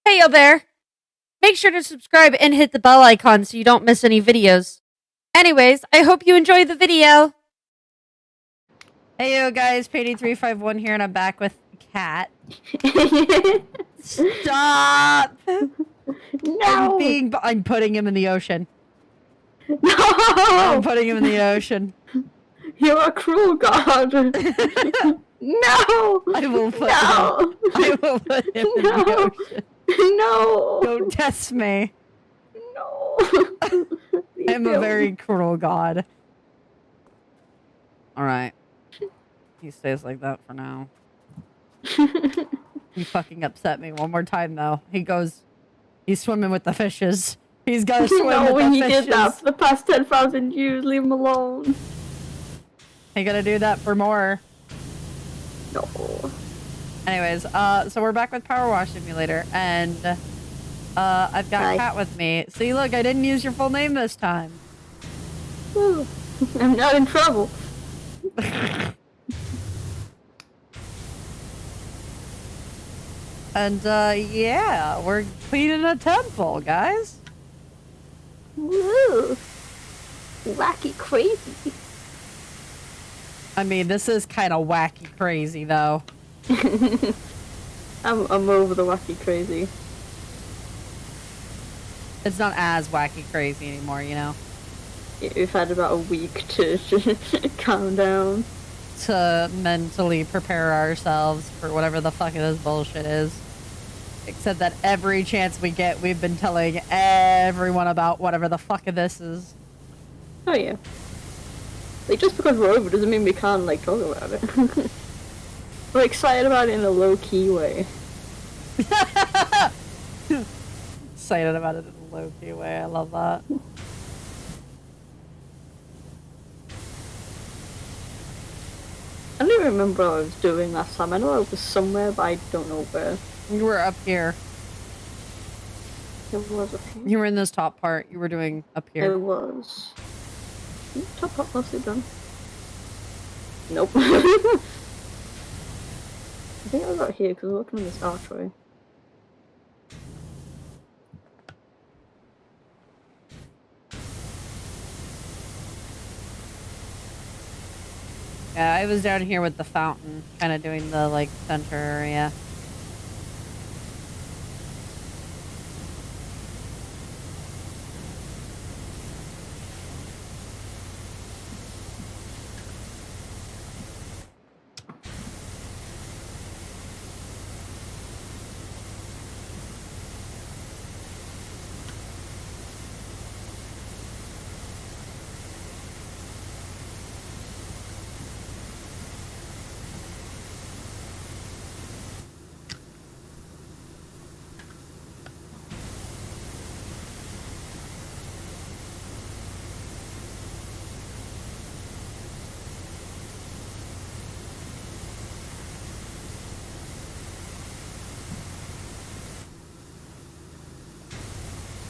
Hey, yo there! Make sure to subscribe and hit the bell icon so you don't miss any videos. Anyways, I hope you enjoy the video! Hey, yo guys, Payday351 here, and I'm back with Cat. Stop! No! I'm putting him in the ocean. No! I'm putting him in the ocean. You're a cruel god. No! I will put him in the ocean. No! Don't test me. No! I'm a very cruel god. Alright. He stays like that for now. He fucking upset me one more time though. He's swimming with the fishes. He's gotta swim with the fishes. No, when he did that for the past 10,000 years, leave him alone. He gotta do that for more. No. Anyways, so we're back with PowerWash Simulator, and I've got Cat with me. See, look, I didn't use your full name this time. Ooh, I'm not in trouble. And, yeah, we're cleaning a temple, guys. Woo! Wacky crazy. I mean, this is kind of wacky crazy, though. I'm over the wacky crazy. It's not as wacky crazy anymore, you know? We've had about a week to calm down. To mentally prepare ourselves for whatever the fuck this bullshit is. Except that every chance we get, we've been telling everyone about whatever the fuck this is. Oh yeah. Like, just because we're over doesn't mean we can't, like, talk about it. We're excited about it in a low-key way. Excited about it in a low-key way, I love that. I don't even remember what I was doing last time. I know I was somewhere, but I don't know where. You were up here. It was up here. You were in this top part. You were doing up here. It was. Top part mostly done. Nope. I think I was out here because we're looking at this archway. Yeah, I was down here with the fountain, kind of doing the, like, center area.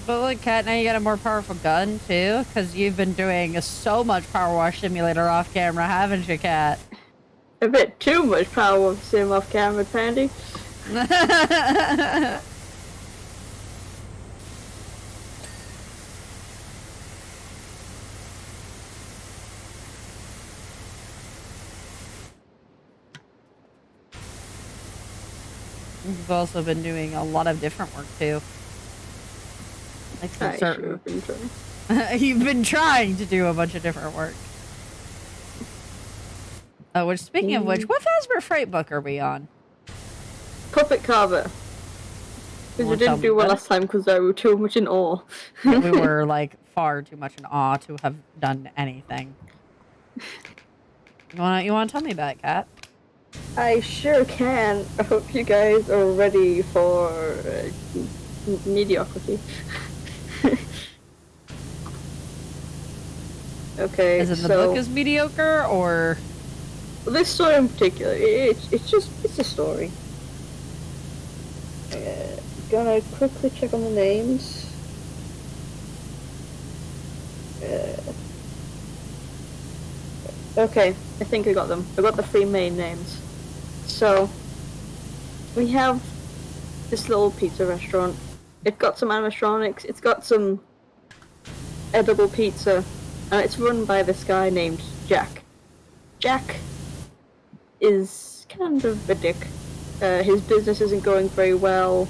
But look, Cat, now you got a more powerful gun, too? Because you've been doing so much PowerWash Simulator off camera, haven't you, Cat? A bit too much power to sim off camera, Pandy. You've also been doing a lot of different work, too. Like some certain... You've been trying to do a bunch of different work. Oh, which, speaking of which, what Phasma Freight book are we on? Puppet Carver. Because we didn't do well last time because we were too much in awe. We were, like, far too much in awe to have done anything. You wanna tell me about it, Cat? I sure can. I hope you guys are ready for mediocrity. Okay, As in the book is mediocre, or...? This story in particular, it's a story. Gonna quickly check on the names. Okay, I think I got them. I got the three main names. So, we have this little pizza restaurant. It's got some animatronics. It's got some edible pizza, and it's run by this guy named Jack. Jack is kind of a dick. His business isn't going very well.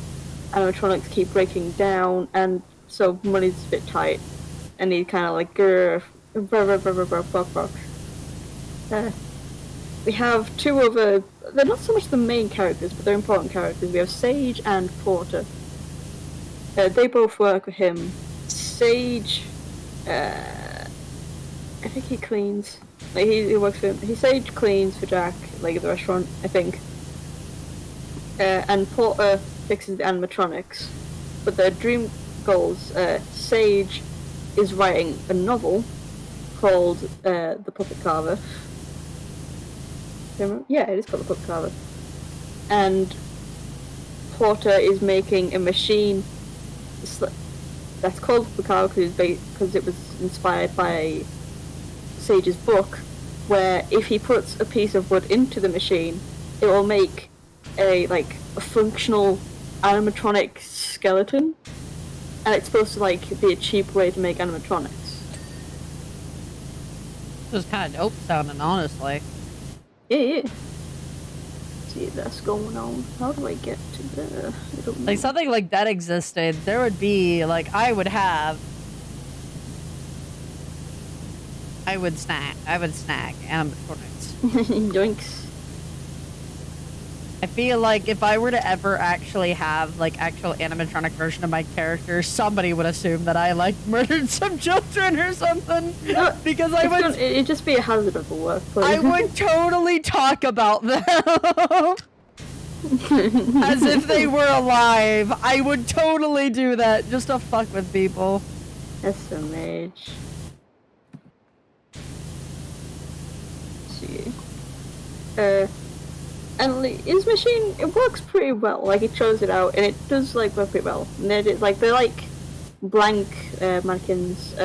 Animatronics keep breaking down, and so money's a bit tight. And he kind of like we have two other. They're not so much the main characters, but they're important characters. We have Sage and Porter. They both work with him. Sage, I think he cleans. Like he works for him. Sage cleans for Jack, like at the restaurant, I think. And Porter fixes the animatronics. But their dream goals. Sage is writing a novel called The Puppet Carver. Yeah, it is called The Puppet Carver. And Porter is making a machine that's called The Puppet Carver because it was inspired by Sage's book, where if he puts a piece of wood into the machine, it will make a functional animatronic skeleton, and it's supposed to be a cheap way to make animatronics. It was kind of dope sounding, honestly. Yeah. See, that's going on. How do I get to there? I don't know. Like, something like that existed, there would be, I would snack animatronics. Yoinks. I feel like if I were to ever actually have, actual animatronic version of my character, somebody would assume that I, murdered some children or something. Because it'd just be a hazard of the workplace. I would totally talk about them. As if they were alive. I would totally do that just to fuck with people. SMH. Let's see. And his machine, it works pretty well. It shows it out, and it does work pretty well. And they're blank mannequins.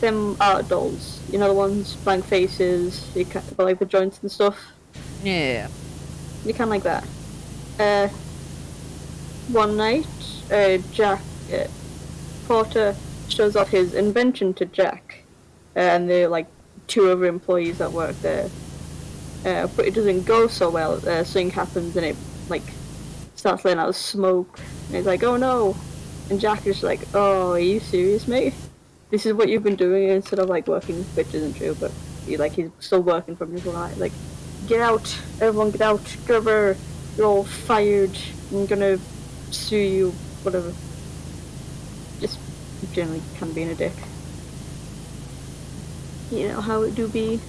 Them art dolls, you know, the ones blank faces. You can, but the joints and stuff. Yeah. You kind of like that. One night, Jack Porter shows off his invention to Jack, and they're two other employees that work there. But it doesn't go so well. Something happens and it starts letting out smoke. And he's like, "Oh no!" And Jack is like, "Oh, are you serious, mate? This is what you've been doing instead of working," which isn't true, but he's still working from his life. Get out, everyone, get out, get over. You're all fired. I'm gonna sue you, whatever. Just generally kind of being a dick. You know how it do be.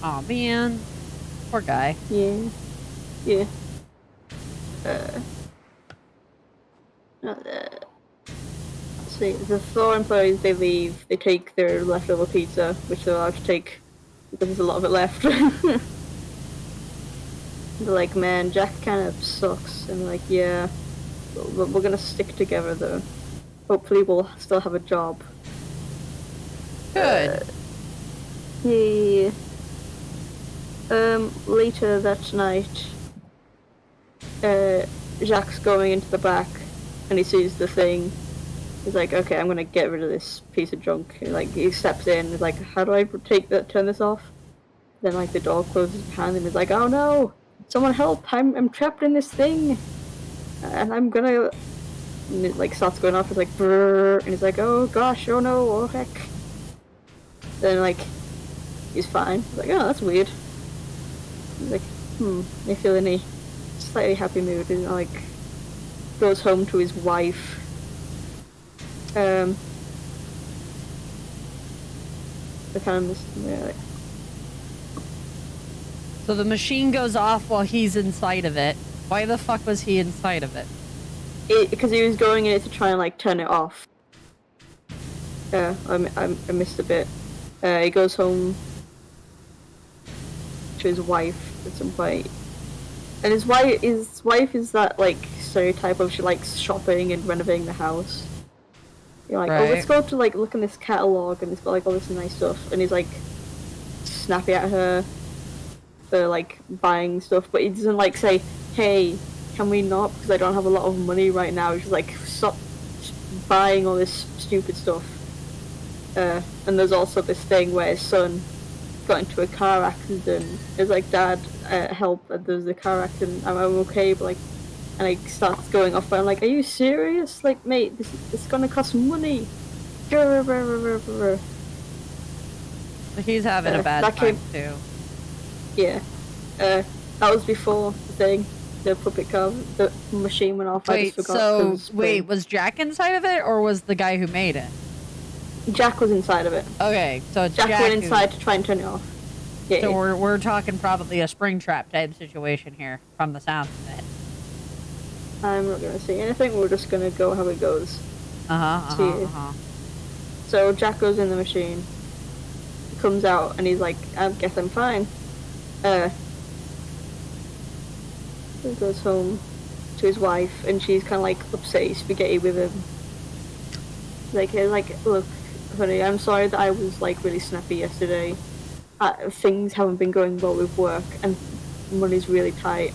Aw, man. Poor guy. Yeah. See, the floor employees, they leave. They take their leftover pizza, which they're allowed to take because there's a lot of it left. They're like, "Man, Jack kind of sucks." And they're like, "Yeah, we're gonna stick together though. Hopefully we'll still have a job." Good. Yeah. Later that night, Jack's going into the back, and he sees the thing. He's like, "Okay, I'm gonna get rid of this piece of junk." He steps in. He's like, "How do I turn this off?" Then the door closes behind him. He's like, "Oh no! Someone help! I'm trapped in this thing, and I'm gonna." And it starts going off. It's like, brrr, and he's like, "Oh gosh! Oh no! Oh heck!" Then he's fine. He's like, "Oh, that's weird." He's like, I feel in a slightly happy mood, and goes home to his wife. The kind of So the machine goes off while he's inside of it. Why the fuck was he inside of it? Because he was going in it to try and turn it off. I missed a bit. He goes home to his wife at some point, and his wife is that stereotype of she likes shopping and renovating the house. You're like, "Oh, let's go to look in this catalog," and it's got all this nice stuff, and he's snappy at her for buying stuff, but he doesn't say, "Hey, can we not? Because I don't have a lot of money right now. She's like, stop buying all this stupid stuff. And there's also this thing where his son got into a car accident. It's like, Dad, help, there's a car accident, I'm okay, but like, and it starts going off, but I'm like, are you serious? Like, mate, this is gonna cost money. He's having a bad time too. Yeah. That was before the thing. The puppet car, the machine went off. Wait, was Jack inside of it, or was the guy who made it? Jack was inside of it. Okay, so it's Jack went inside to try and turn it off. Yeah. So we're talking probably a Springtrap type situation here, from the sound of it. I'm not gonna say anything. We're just gonna go how it goes. So Jack goes in the machine, comes out, and he's like, "I guess I'm fine." He goes home to his wife, and she's kind of like upset spaghetti with him. Like, look, honey, I'm sorry that I was like really snappy yesterday. Things haven't been going well with work, and money's really tight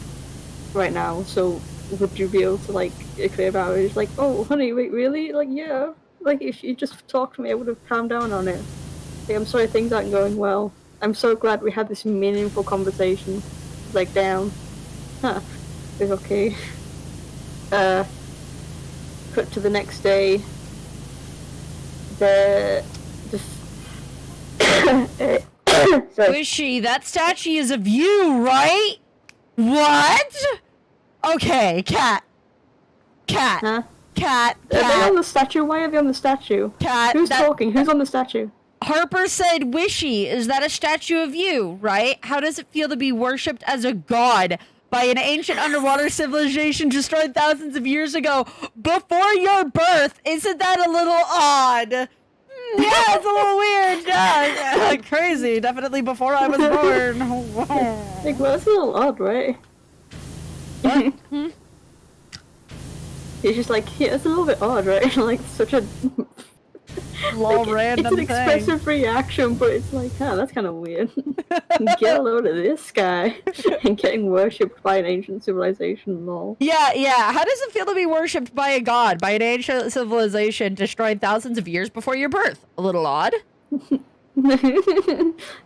right now. So, would you be able to like clear about it? He's like, oh, honey, wait, really? Like, yeah. Like, if you just talked to me, I would have calmed down on it. Like, I'm sorry things aren't going well. I'm so glad we had this meaningful conversation. Like, down. Huh. It's okay. Cut to the next day. Wishy, that statue is of you, right? What? Okay, cat. Huh? Cat. Are they on the statue? Why are they on the statue? Cat. Who's talking? Who's on the statue? Harper said, Wishy, is that a statue of you, right? How does it feel to be worshipped as a god by an ancient underwater civilization destroyed thousands of years ago before your birth? Isn't that a little odd? Yeah, it's a little weird. Yeah, crazy. Definitely before I was born. Like, well, that's a little odd, right? He's just like, yeah, it's a little bit odd, right? Like, such a random thing. It's an expressive reaction, but it's like, huh, that's kind of weird. Get a load of this guy and getting worshipped by an ancient civilization, lol. Yeah. How does it feel to be worshipped by a god, by an ancient civilization destroyed thousands of years before your birth? A little odd. A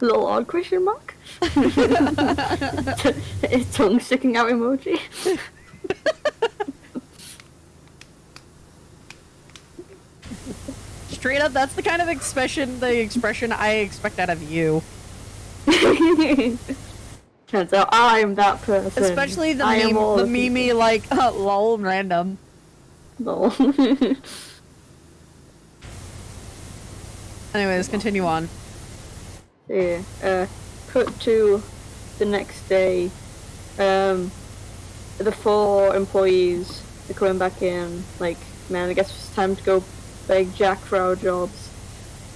little odd, question mark? Tongue sticking out emoji. Straight up, that's the kind of expression I expect out of you. Turns out I'm that person. Especially the meme like, lol, random. Lol. Anyways, continue on. Yeah, cut to the next day. The 4 employees are coming back in, like, man, I guess it's time to go beg Jack for our jobs.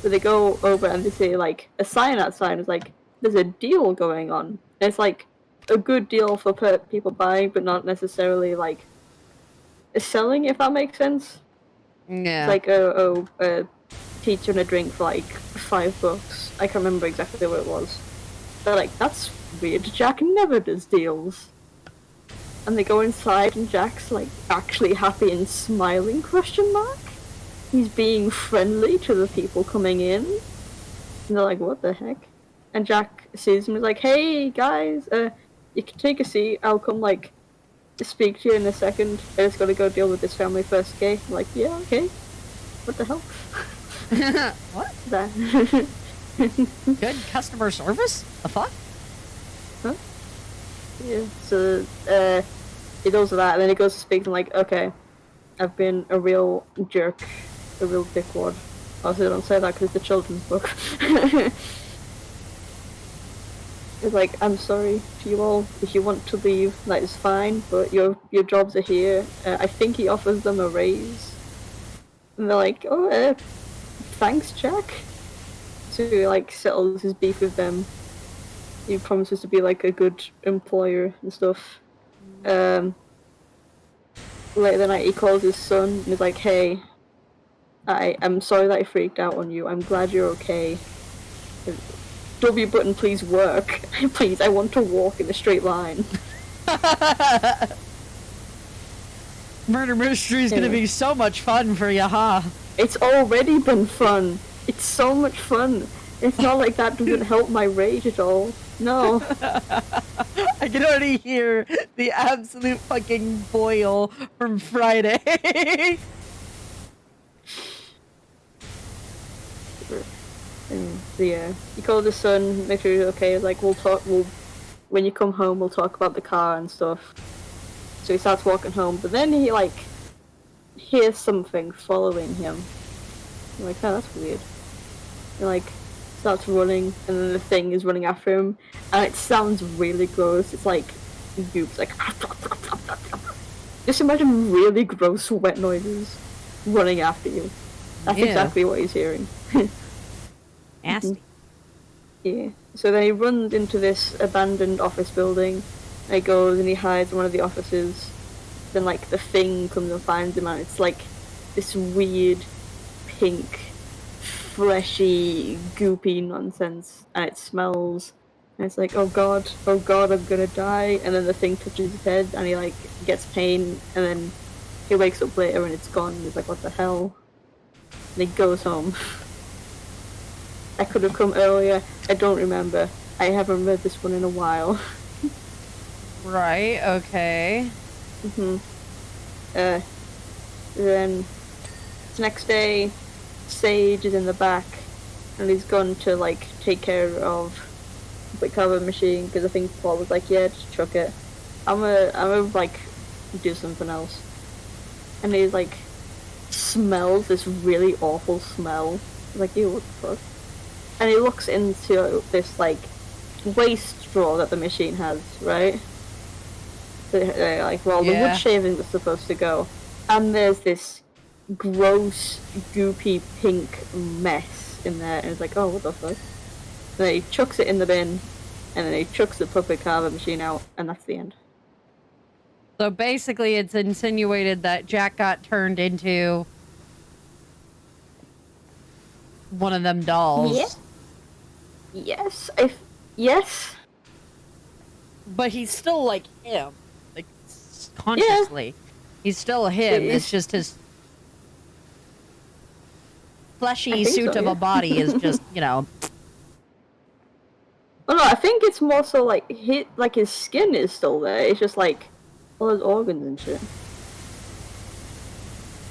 So they go over and they see, like, a sign outside. It's like, there's a deal going on. And it's like a good deal for people buying, but not necessarily like selling, if that makes sense. Yeah. It's like a teacher and a drink for like $5. I can't remember exactly what it was. They're like, that's weird. Jack never does deals. And they go inside and Jack's like actually happy and smiling, question mark? He's being friendly to the people coming in. And they're like, what the heck? And Jack sees him and is like, hey guys, you can take a seat. I'll come like speak to you in a second. I just gotta go deal with this family first, okay? I'm like, yeah, okay. What the hell? What? That. Good customer service? The fuck? Huh? Yeah, so he does that and then he goes to speak and like, okay, I've been a real jerk, a real dickwad. Also, don't say that because it's a children's book. It's like, I'm sorry to you all, if you want to leave, that is fine, but your jobs are here. I think he offers them a raise. And they're like, oh, thanks, Jack. So he, like, settles his beef with them. He promises to be, like, a good employer and stuff. Later that night, he calls his son and is like, hey, I'm sorry that I freaked out on you. I'm glad you're okay. W button, please work. Please, I want to walk in a straight line. Murder mystery is gonna be so much fun for you, huh? It's already been fun. It's so much fun. It's not like that doesn't help my rage at all. No. I can already hear the absolute fucking boil from Friday. And yeah, you call the son, make sure he's okay. Like when you come home, we'll talk about the car and stuff. So he starts walking home, but then he like hears something following him. I'm like, oh, that's weird. And like starts running, and then the thing is running after him, and it sounds really gross. It's like goops, like just imagine really gross wet noises running after you. That's exactly what he's hearing. Nasty. Yeah. So then he runs into this abandoned office building. And he goes and he hides in one of the offices. Then like the thing comes and finds him, and it's like this weird pink, fleshy, goopy nonsense, and it smells. And it's like, oh god, I'm gonna die. And then the thing touches his head, and he like gets pain, and then he wakes up later and it's gone. And he's like, what the hell? And he goes home. I could have come earlier. I don't remember. I haven't read this one in a while. Right, okay. Then the next day, Sage is in the back, and he's gone to like take care of the carbon machine because I think Paul was like, yeah, just chuck it. I'm gonna like do something else. And he like smells this really awful smell. He's like, ew, what the fuck? And he looks into this like waste straw that the machine has, right? Like, well, the wood shaving was supposed to go, and there's this gross, goopy pink mess in there, and it's like, oh, what the fuck? And then he chucks it in the bin, and then he chucks the puppet carver machine out, and that's the end. So basically, it's insinuated that Jack got turned into one of them dolls. Yeah. Yes. Yes. But he's still like him. Like, consciously. Yeah. He's still him. It's just his fleshy suit of a body is just, you know. Oh no, I think it's more so like his skin is still there. It's just like all his organs and shit.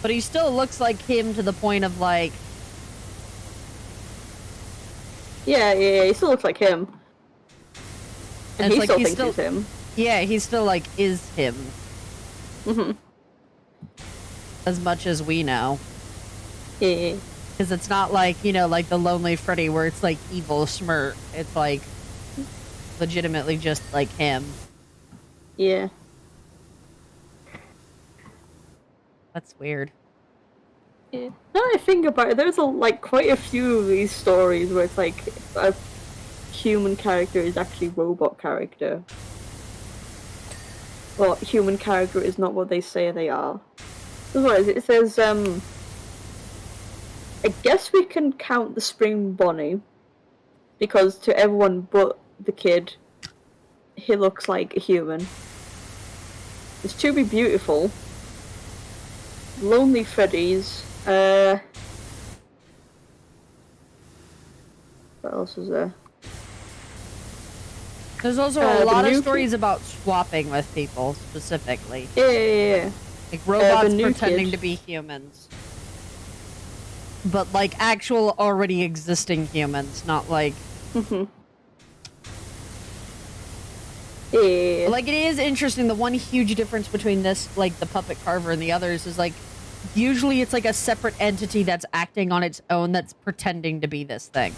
But he still looks like him to the point of like. Yeah, he still looks like him. And he still thinks he's him. Yeah, he still like is him. As much as we know. Yeah. Because it's not like, you know, like the Lonely Freddy where it's like evil smirk. It's like legitimately just like him. Yeah. That's weird. Yeah. Now I think about it, there's like quite a few of these stories where it's like a human character is actually robot character. Well, human character is not what they say they are. So what is it? It says, I guess we can count the Spring Bonnie, because to everyone but the kid, he looks like a human. It's To Be Beautiful, Lonely Freddy's, what else is there? There's also a lot of stories about swapping with people, specifically. Yeah. Like robots pretending to be humans. But like actual already existing humans, not like... Yeah. Like, it is interesting, the one huge difference between this, like, the puppet carver and the others is, like, usually it's, like, a separate entity that's acting on its own that's pretending to be this thing.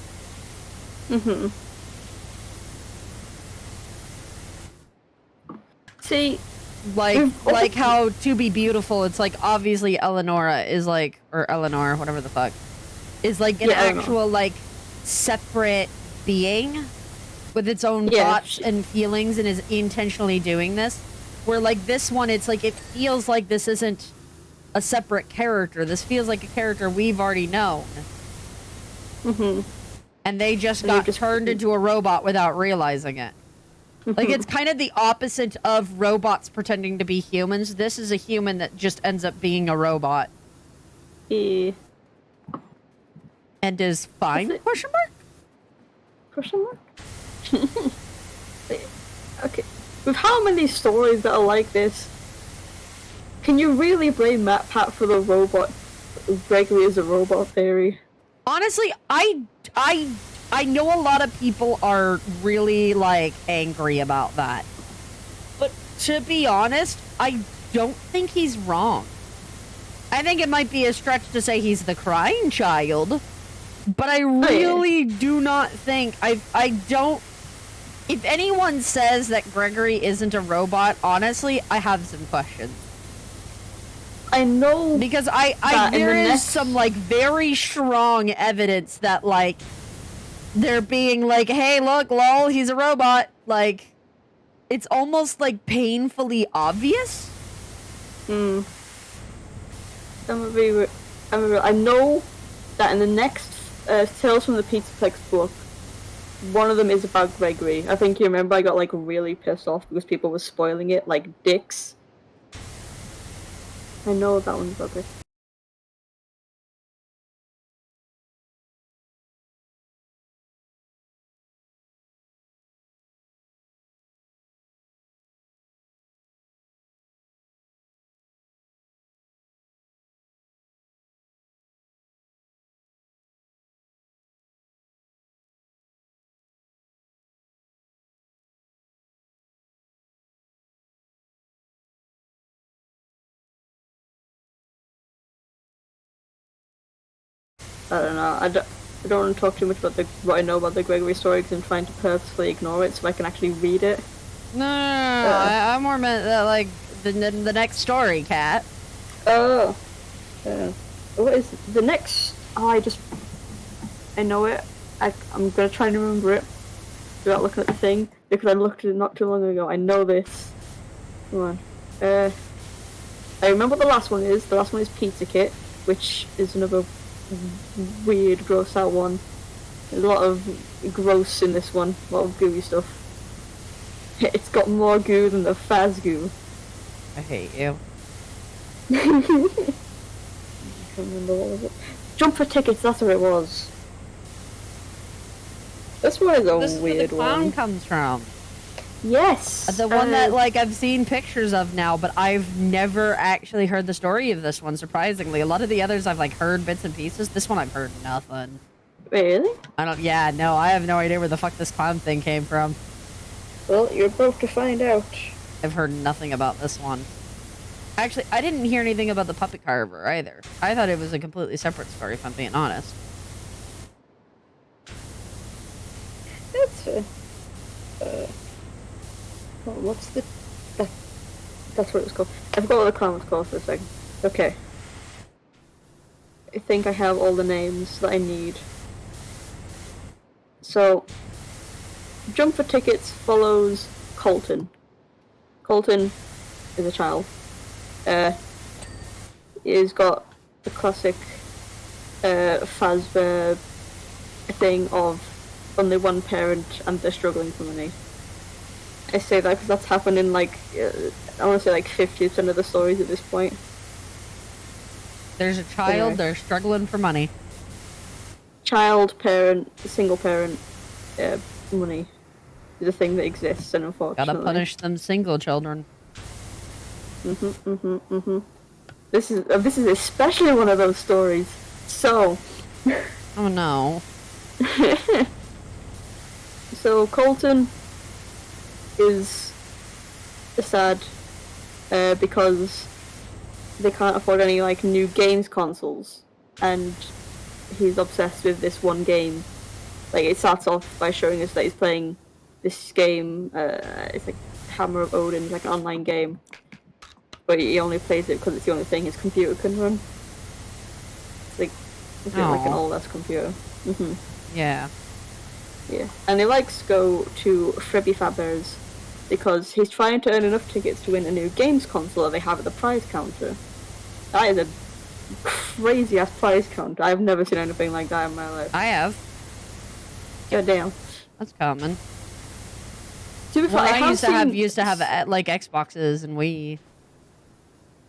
See, like how To Be Beautiful, it's, like, obviously Eleonora is, like, or Eleanor, whatever the fuck, is, like, an actual, like, separate being with its own thoughts and feelings and is intentionally doing this. Where, like, this one, it's like, it feels like this isn't a separate character. This feels like a character we've already known. And they just got turned into a robot without realizing it. Like, it's kind of the opposite of robots pretending to be humans. This is a human that just ends up being a robot. Yeah. And is fine? Question mark? Question mark? Okay. With how many stories that are like this, can you really blame MatPat for the robot? Gregory is a robot theory. Honestly, I know a lot of people are really, like, angry about that. But to be honest, I don't think he's wrong. I think it might be a stretch to say he's the crying child, but I really do not think, I don't, if anyone says that Gregory isn't a robot, honestly, I have some questions. I know, because there is some, like, very strong evidence that, like, they're being like, hey, look, lol, he's a robot. Like, it's almost, like, painfully obvious. I know that in the next Tales from the Pizzaplex book, one of them is about Gregory. I think you remember I got, like, really pissed off because people were spoiling it, like dicks. I know that one's about it. I don't know. I don't want to talk too much about what I know about the Gregory story because I'm trying to purposefully ignore it so I can actually read it. No, I more meant that, like, the next story, Kat. Oh. What is the next? Oh, I know it. I'm gonna try and remember it without looking at the thing because I looked at it not too long ago. I know this. Come on. I remember what the last one is. The last one is Pizza Kit, which is another weird, gross out one. There's a lot of gross in this one, a lot of gooey stuff. It's got more goo than the Faz goo. I hate you. I can't remember what was it. Jump for Tickets, that's what it was. This one is a weird one. This is where the clown comes from. Yes! The one that, like, I've seen pictures of now, but I've never actually heard the story of this one, surprisingly. A lot of the others I've, like, heard bits and pieces. This one I've heard nothing. Really? I have no idea where the fuck this clown thing came from. Well, you're about to find out. I've heard nothing about this one. Actually, I didn't hear anything about the puppet carver either. I thought it was a completely separate story, if I'm being honest. That's fair. What's the... That's what it's called. I forgot what the clown was called for a second. Okay. I think I have all the names that I need. So, Jump for Tickets follows Colton. Colton is a child. He's got the classic Fazbear thing of only one parent and they're struggling for money. I say that because that's happened in, like, I want to say, like, 50% of the stories at this point. There's a child, they're struggling for money. Child, parent, single parent, money is a thing that exists, and unfortunately... Gotta punish them single children. This is especially one of those stories. So... Oh no. So, Colton is sad because they can't afford any, like, new games consoles, and he's obsessed with this one game. Like, it starts off by showing us that he's playing this game, it's like Hammer of Odin, like an online game, but he only plays it because it's the only thing his computer can run. It's like an old ass computer. Yeah. Yeah, and he likes to go to Frebby Fazbear's because he's trying to earn enough tickets to win a new games console that they have at the prize counter. That is a crazy ass prize counter. I've never seen anything like that in my life. I have. God damn. That's common. To be fair, Well, I I have used to have like Xboxes and Wii.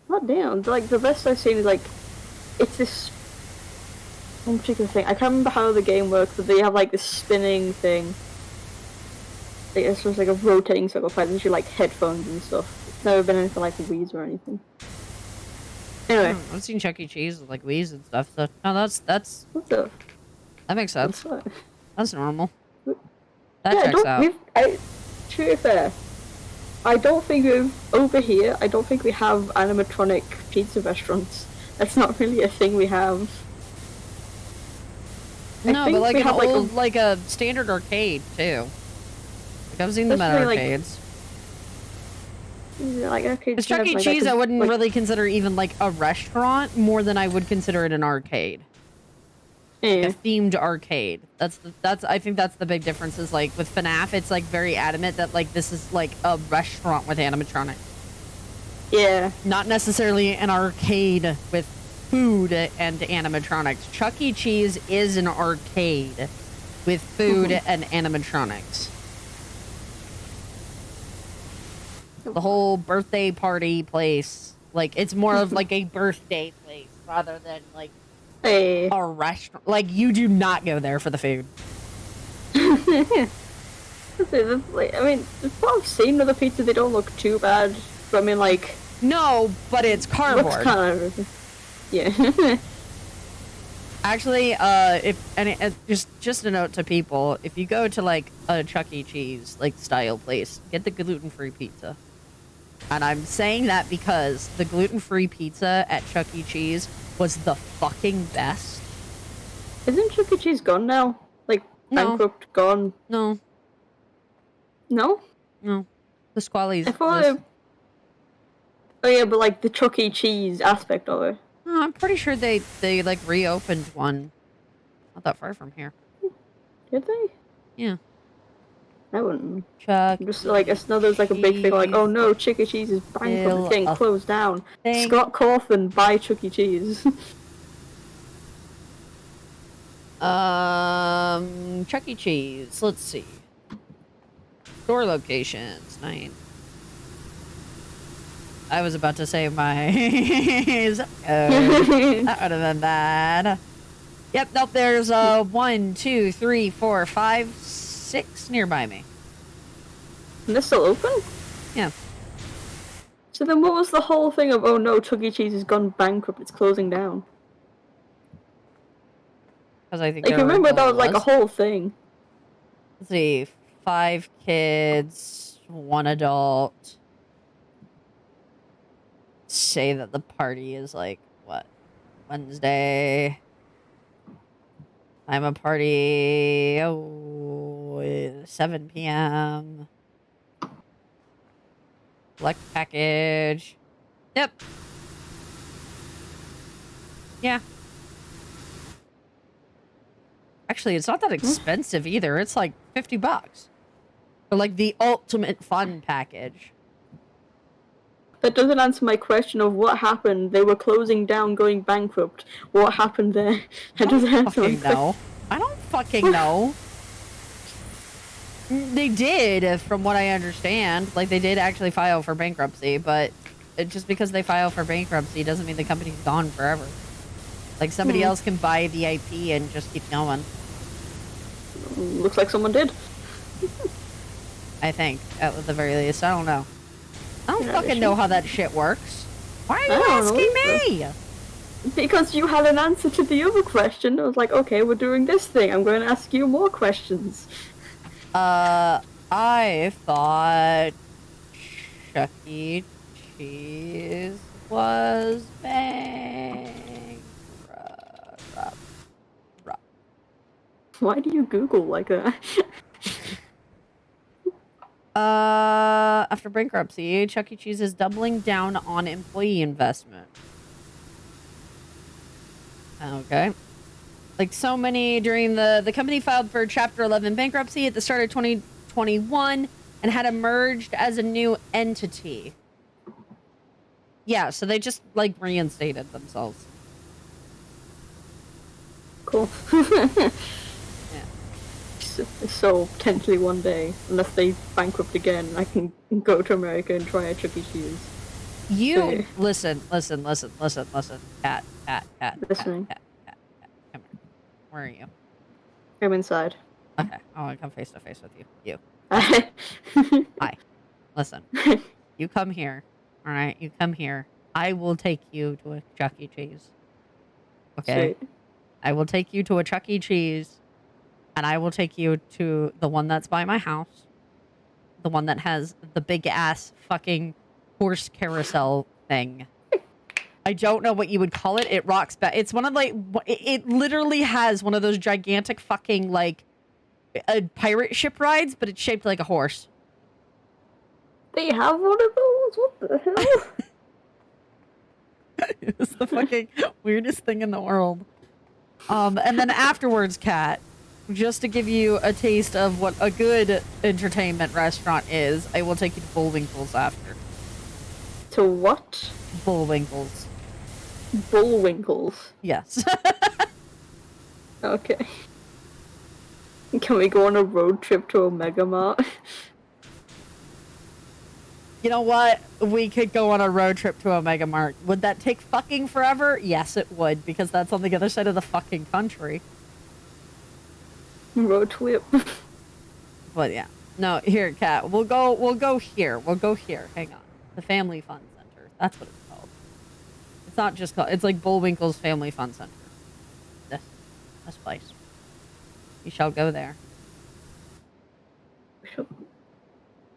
God damn! Like the best I've seen is like it's this one particular thing. I can't remember how the game works, but they have like this spinning thing. It's just like a rotating circle fight. There's like headphones and stuff. It's never been anything like Wii's or anything. Anyway, I've seen Chuck E. Cheese with like Wii's and stuff. So no, that's what the? that makes sense. What's that? That's normal. Yeah, That checks out. To be fair, I don't think over here. I don't think we have animatronic pizza restaurants. That's not really a thing we have. No, but like an old, like a standard arcade too. Like I've seen them at arcades. Like arcades. Chuck E. Cheese, I wouldn't really consider even like a restaurant more than I would consider it an arcade. Yeah. A themed arcade. That's I think that's the big difference. Is like with FNAF, it's like very adamant that like this is like a restaurant with animatronics. Yeah. Not necessarily an arcade with food and animatronics. Chuck E. Cheese is an arcade with food and animatronics. The whole birthday party place, like it's more of like a birthday place rather than like a restaurant. Like you do not go there for the food. I mean, I've seen other pizzas. They don't look too bad. But I mean, like no, but it's cardboard. Kind of, yeah. Actually, just a note to people: if you go to like a Chuck E. Cheese like style place, get the gluten-free pizza. And I'm saying that because the gluten-free pizza at Chuck E. Cheese was the fucking best. Isn't Chuck E. Cheese gone now? Like bankrupt, gone? No. No. No. The Squallies. I thought. Oh yeah, but like the Chuck E. Cheese aspect of it. Oh, I'm pretty sure they like reopened one. Not that far from here. Did they? Yeah. I wouldn't. Chuck. Just like it's now there's like a big thing like, oh no, Chuck E. Cheese is bankrupt, it's getting closed down. Scott Cawthon buy Chuck E. Cheese. Chuck E. Cheese. Let's see. Store locations. 9. I was about to say my zip code. That would have been bad. Yep, nope, there's 1, 2, 3, 4, 5, 6 nearby me. And they're still open? Yeah. So then what was the whole thing of, oh no, Chuck E. Cheese has gone bankrupt, it's closing down? Because I think I can remember that was like a whole thing. Let's see. 5 kids, 1 adult. Say that the party is like, what? Wednesday. I'm a party. Oh, 7 p.m. Select package. Yep. Yeah. Actually, it's not that expensive either. It's like $50. For like the ultimate fun package. That doesn't answer my question of what happened. They were closing down, going bankrupt. What happened there? That doesn't answer my question. I don't fucking know. They did, from what I understand. Like, they did actually file for bankruptcy, but just because they file for bankruptcy doesn't mean the company's gone forever. Like, somebody else can buy the IP and just keep going. Looks like someone did. I think, at the very least. I don't know. I don't fucking know how that shit works. Why are you asking me? Because you had an answer to the other question. I was like, okay, we're doing this thing. I'm going to ask you more questions. I thought Chuck E. Cheese was bankrupt. Why do you Google like that? After bankruptcy, Chuck E. Cheese is doubling down on employee investment. Okay. Like so many during the company filed for Chapter 11 bankruptcy at the start of 2021 and had emerged as a new entity. Yeah, so they just like reinstated themselves. Cool. Yeah. So potentially one day, unless they bankrupt again, I can go to America and try a Chuck E. Cheese. You listen, Cat. Listening. Come here. Where are you? I'm inside. Okay, I want to come face to face with you. Hi. Listen. You come here. All right, you come here. I will take you to a Chuck E. Cheese. Okay. Sweet. I will take you to a Chuck E. Cheese, and I will take you to the one that's by my house, the one that has the big ass fucking horse carousel thing. I don't know what you would call it. It rocks back. It's one of like it literally has one of those gigantic fucking like pirate ship rides, but it's shaped like a horse. They have one of those? What the hell? It's the fucking weirdest thing in the world. And then afterwards, Kat, just to give you a taste of what a good entertainment restaurant is, I will take you to Bullwinkle's after. To what? Bullwinkle's. Bullwinkle's? Yes. Okay. Can we go on a road trip to a Mega Mart? You know what? We could go on a road trip to a Mega Mart. Would that take fucking forever? Yes, it would, because that's on the other side of the fucking country. Road trip. But yeah. No, here, Kat. We'll go here. We'll go here. Hang on. The Family Fun Center. That's what it's called. It's not just called... It's like Bullwinkle's Family Fun Center. This place. You shall go there.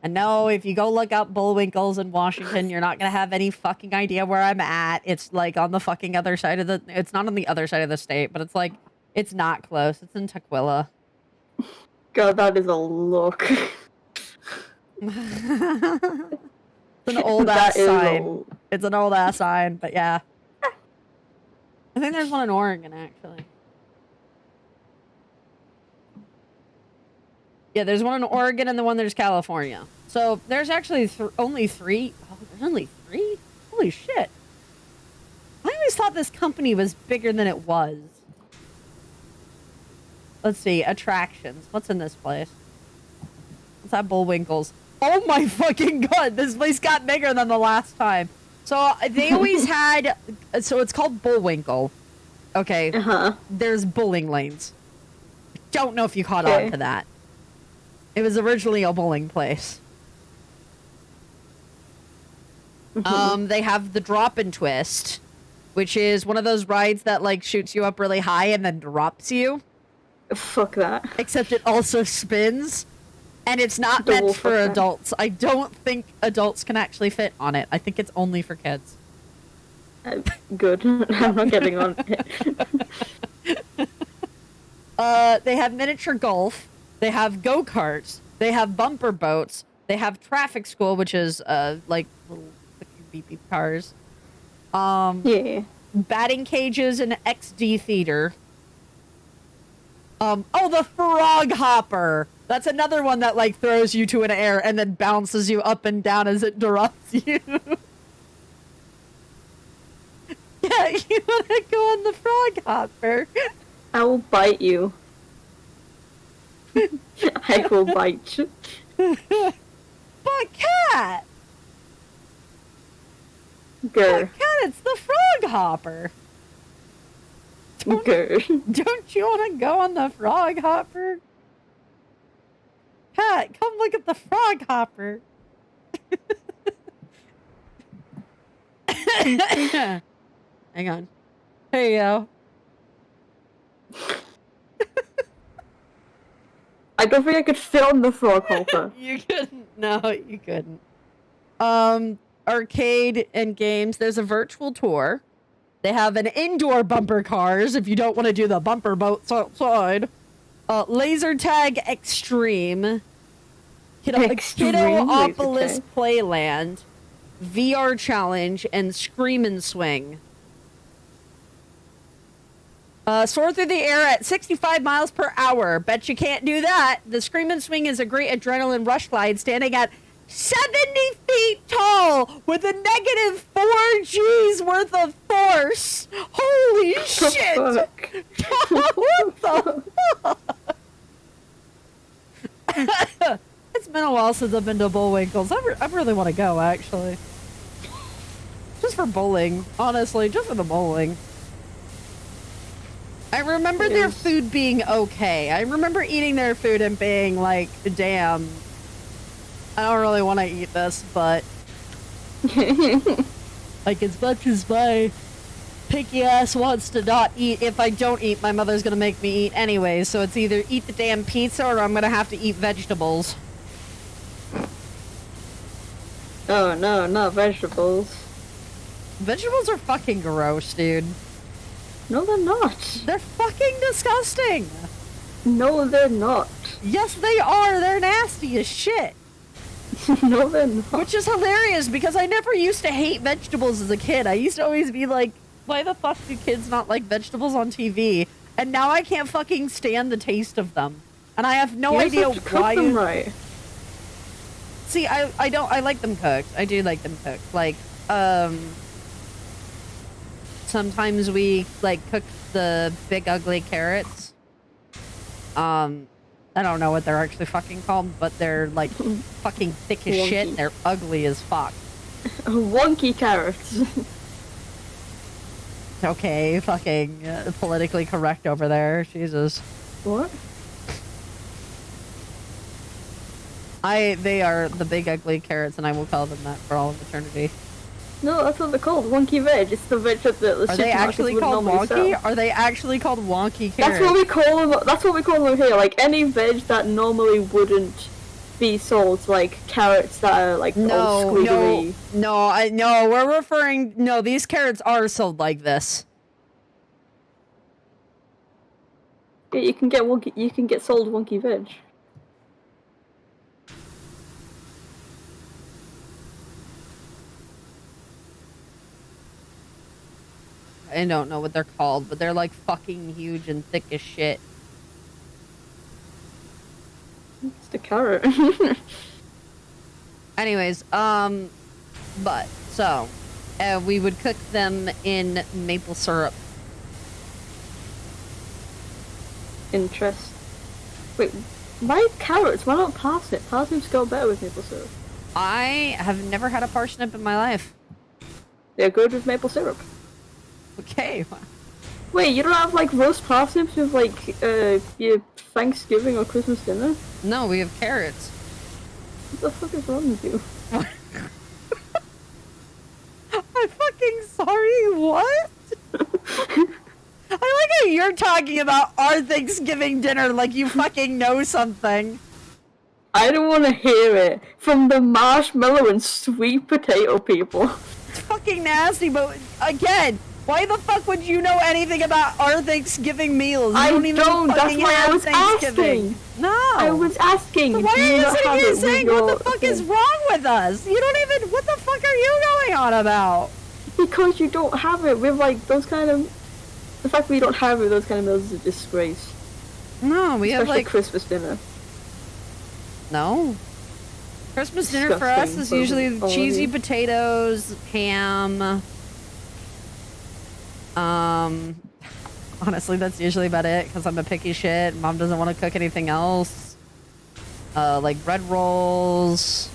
And no, if you go look up Bullwinkle's in Washington, you're not going to have any fucking idea where I'm at. It's like on the fucking other side of the... It's not on the other side of the state, but it's like... It's not close. It's in Tukwila. God, that is a look. It's an old-ass sign. It's an old-ass sign, but yeah. I think there's one in Oregon, actually. Yeah, there's one in Oregon and the one there's California. So there's actually only 3. Oh, there's only 3? Holy shit. I always thought this company was bigger than it was. Let's see. Attractions. What's in this place? What's that? Bullwinkle's. Oh my fucking god. This place got bigger than the last time. So they always had... So it's called Bullwinkle. Okay. Uh-huh. There's bowling lanes. Don't know if you caught on to that. It was originally a bowling place. They have the drop and twist, which is one of those rides that like shoots you up really high and then drops you. Fuck that. Except it also spins, and it's not meant for adults. I don't think adults can actually fit on it. I think it's only for kids. Good. I'm not getting on it. They have miniature golf. They have go-karts. They have bumper boats. They have traffic school, which is like little beep beep cars. Yeah. Batting cages and XD theater. Oh, the frog hopper. That's another one that like throws you to an air and then bounces you up and down as it drops you. Yeah, you wanna go on the frog hopper? I will bite you. I will bite you. But Cat! Grr. But Cat, it's the frog hopper. Grr. Don't you want to go on the frog hopper? Cat, come look at the frog hopper. Hang on. Hey, yo. I don't think I could fit on the frog hopper. You couldn't. No, you couldn't. Arcade and games. There's a virtual tour. They have an indoor bumper cars if you don't want to do the bumper boats outside. Laser tag extreme. Kidoopolis Playland. VR challenge and scream and swing. Soar through the air at 65 miles per hour. Bet you can't do that. The Scream and Swing is a great adrenaline rush glide standing at 70 feet tall with a negative 4 G's worth of force. Holy shit! Fuck. What the fuck? It's been a while since I've been to Bullwinkle's. I really want to go, actually. Just for bowling, honestly, just for the bowling. I remember their food being okay. I remember eating their food and being like, damn, I don't really want to eat this, but like as much as my picky ass wants to not eat, if I don't eat, my mother's gonna make me eat anyway, so it's either eat the damn pizza or I'm gonna have to eat vegetables. Oh no, not vegetables. Vegetables are fucking gross, dude. No, they're not. They're fucking disgusting. No, they're not. Yes, they are. They're nasty as shit. No, they're not. Which is hilarious because I never used to hate vegetables as a kid. I used to always be like, why the fuck do kids not like vegetables on TV? And now I can't fucking stand the taste of them. And I have no idea why. Them right. See, I don't, I like them cooked. I do like them cooked. Like, sometimes we, like, cook the big ugly carrots. I don't know what they're actually fucking called, but they're, like, fucking thick as shit, and they're ugly as fuck. Wonky carrots. Okay, fucking politically correct over there. Jesus. What? They are the big ugly carrots, and I will call them that for all of eternity. No, that's what they're called. Wonky veg. It's the veg that the Are they actually called wonky? Sell. Are they actually called wonky carrots? That's what we call them. That's what we call them here. Like any veg that normally wouldn't be sold, like carrots that are like all squiggly. No. We're referring. No, these carrots are sold like this. Yeah, you can get wonky. You can get sold wonky veg. I don't know what they're called, but they're like fucking huge and thick as shit. It's the carrot. Anyways, but, so, we would cook them in maple syrup. Interest. Wait, why carrots? Why not parsnip? Parsnips go better with maple syrup. I have never had a parsnip in my life. They're good with maple syrup. Okay. Wait, you don't have like roast parsnips with like your Thanksgiving or Christmas dinner? No, we have carrots. What the fuck is wrong with you? I'm fucking sorry, what? I like how you're talking about our Thanksgiving dinner like you fucking know something. I don't want to hear it from the marshmallow and sweet potato people. It's fucking nasty, but again, why the fuck would you know anything about our Thanksgiving meals? You don't even that's why I was asking. No. I was asking. So why are you sitting here saying what the fuck is wrong with us? You don't even, what the fuck are you going on about? Because you don't have it with like those kind of, the fact that we don't have it with those kind of meals is a disgrace. No, we have like Christmas dinner. No. Christmas dinner for us is usually cheesy potatoes, ham. Honestly, that's usually about it because I'm a picky shit. Mom doesn't want to cook anything else. Like bread rolls.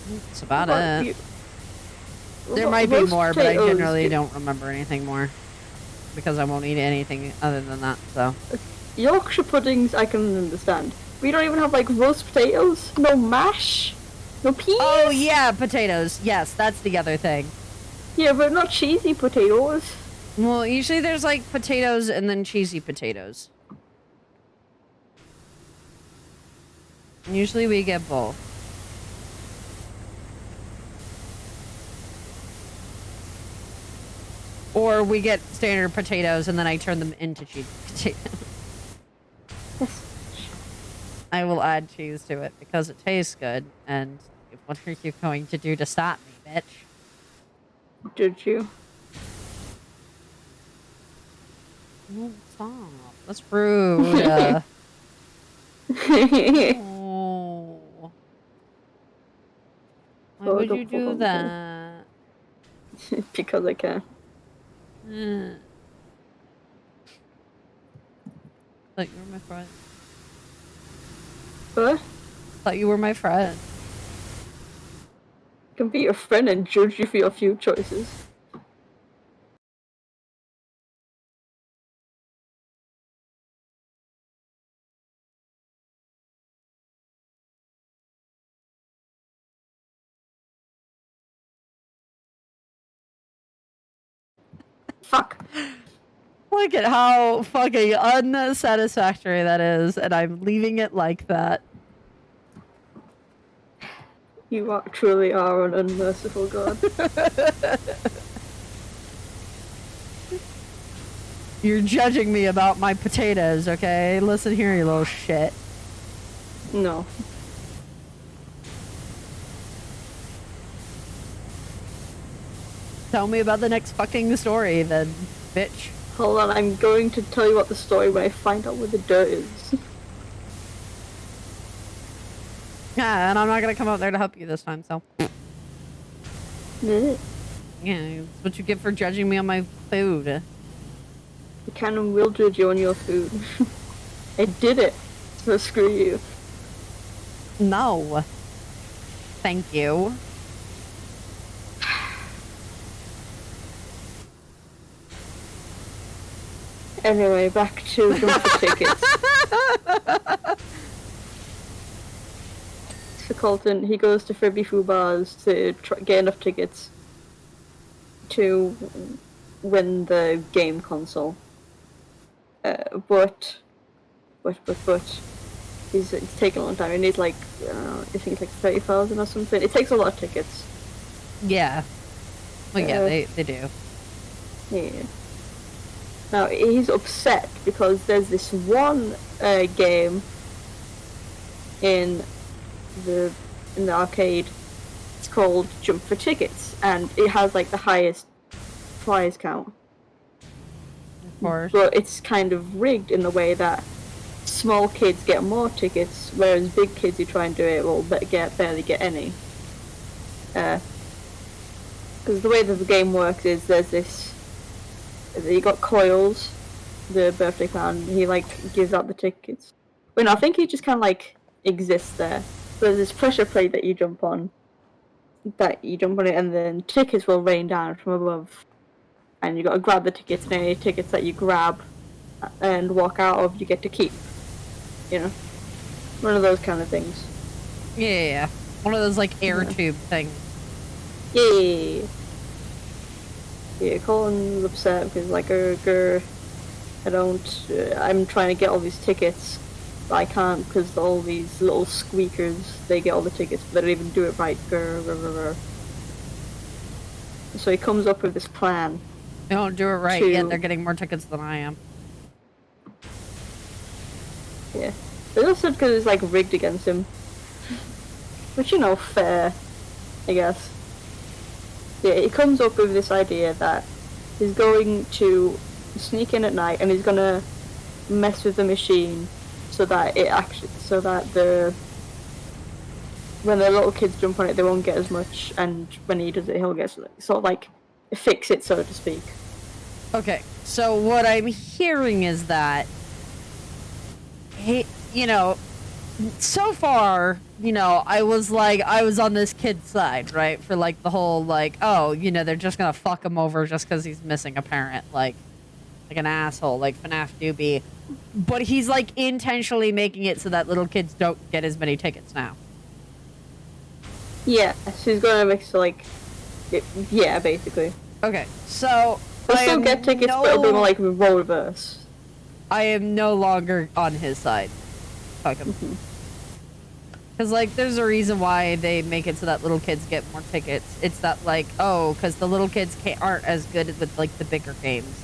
That's about it. There might be more, but I generally don't remember anything more because I won't eat anything other than that. So Yorkshire puddings, I can understand. We don't even have like roast potatoes, no mash, no peas. Oh yeah, potatoes. Yes, that's the other thing. Yeah, but not cheesy potatoes. Well, usually there's like potatoes and then cheesy potatoes. Usually we get both. Or we get standard potatoes and then I turn them into cheesy potatoes. I will add cheese to it because it tastes good. And what are you going to do to stop me, bitch? Did you? Oh, stop. That's rude. Oh. Why would you do that? Because I can. Like, you're my friend. What? Thought you were my friend. I can be your friend and judge you for your few choices. Fuck. Look at how fucking unsatisfactory that is, and I'm leaving it like that. You truly are an unmerciful god. You're judging me about my potatoes, okay? Listen here, you little shit. No. Tell me about the next fucking story, then, bitch. Hold on, I'm going to tell you what the story when I find out where the dirt is. Yeah, and I'm not gonna come out there to help you this time, so. Yeah. Yeah, it's what you get for judging me on my food. I can and will judge you on your food. I did it, so screw you. No. Thank you. Anyway, back to jump for tickets. So Colton, he goes to Fibby Foo Bars to get enough tickets to win the game console. But it's taking a long time. It needs like I think it's like 30,000 or something. It takes a lot of tickets. Yeah. Well, yeah, they do. Yeah. Now he's upset because there's this one game in the arcade. It's called Jump for Tickets, and it has like the highest prize count. Of course. But it's kind of rigged in the way that small kids get more tickets, whereas big kids who try and do it will barely get any. Because the way that the game works is there's this. You got Coils, the birthday clown. He like gives out the tickets. Wait, no, I think he just kind of like exists there. So there's this pressure plate that you jump on. And then tickets will rain down from above. And you got to grab the tickets, and any tickets that you grab and walk out of, you get to keep. You know, one of those kind of things. Yeah. One of those like air tube things. Yeah. Yeah, Colin's upset because like, I'm trying to get all these tickets, but I can't because all these little squeakers, they get all the tickets, but they don't even do it right. So he comes up with this plan. They don't do it right yet. They're getting more tickets than I am. Yeah. But also because it's like rigged against him. Which, you know, fair, I guess. Yeah, he comes up with this idea that he's going to sneak in at night and he's gonna mess with the machine so that when the little kids jump on it, they won't get as much, and when he does it, he'll get sort of like fix it, so to speak. Okay, so what I'm hearing is that so far, I was on this kid's side, right? For like the whole they're just gonna fuck him over just because he's missing a parent, like an asshole, like FNAF doobie. But he's like intentionally making it so that little kids don't get as many tickets now. Yeah, she's gonna make yeah, basically. Okay, so they'll still get tickets, but it'll be more like role reverse. I am no longer on his side. Fuck him. Because, there's a reason why they make it so that little kids get more tickets. It's that, because the little kids aren't as good with, the bigger games.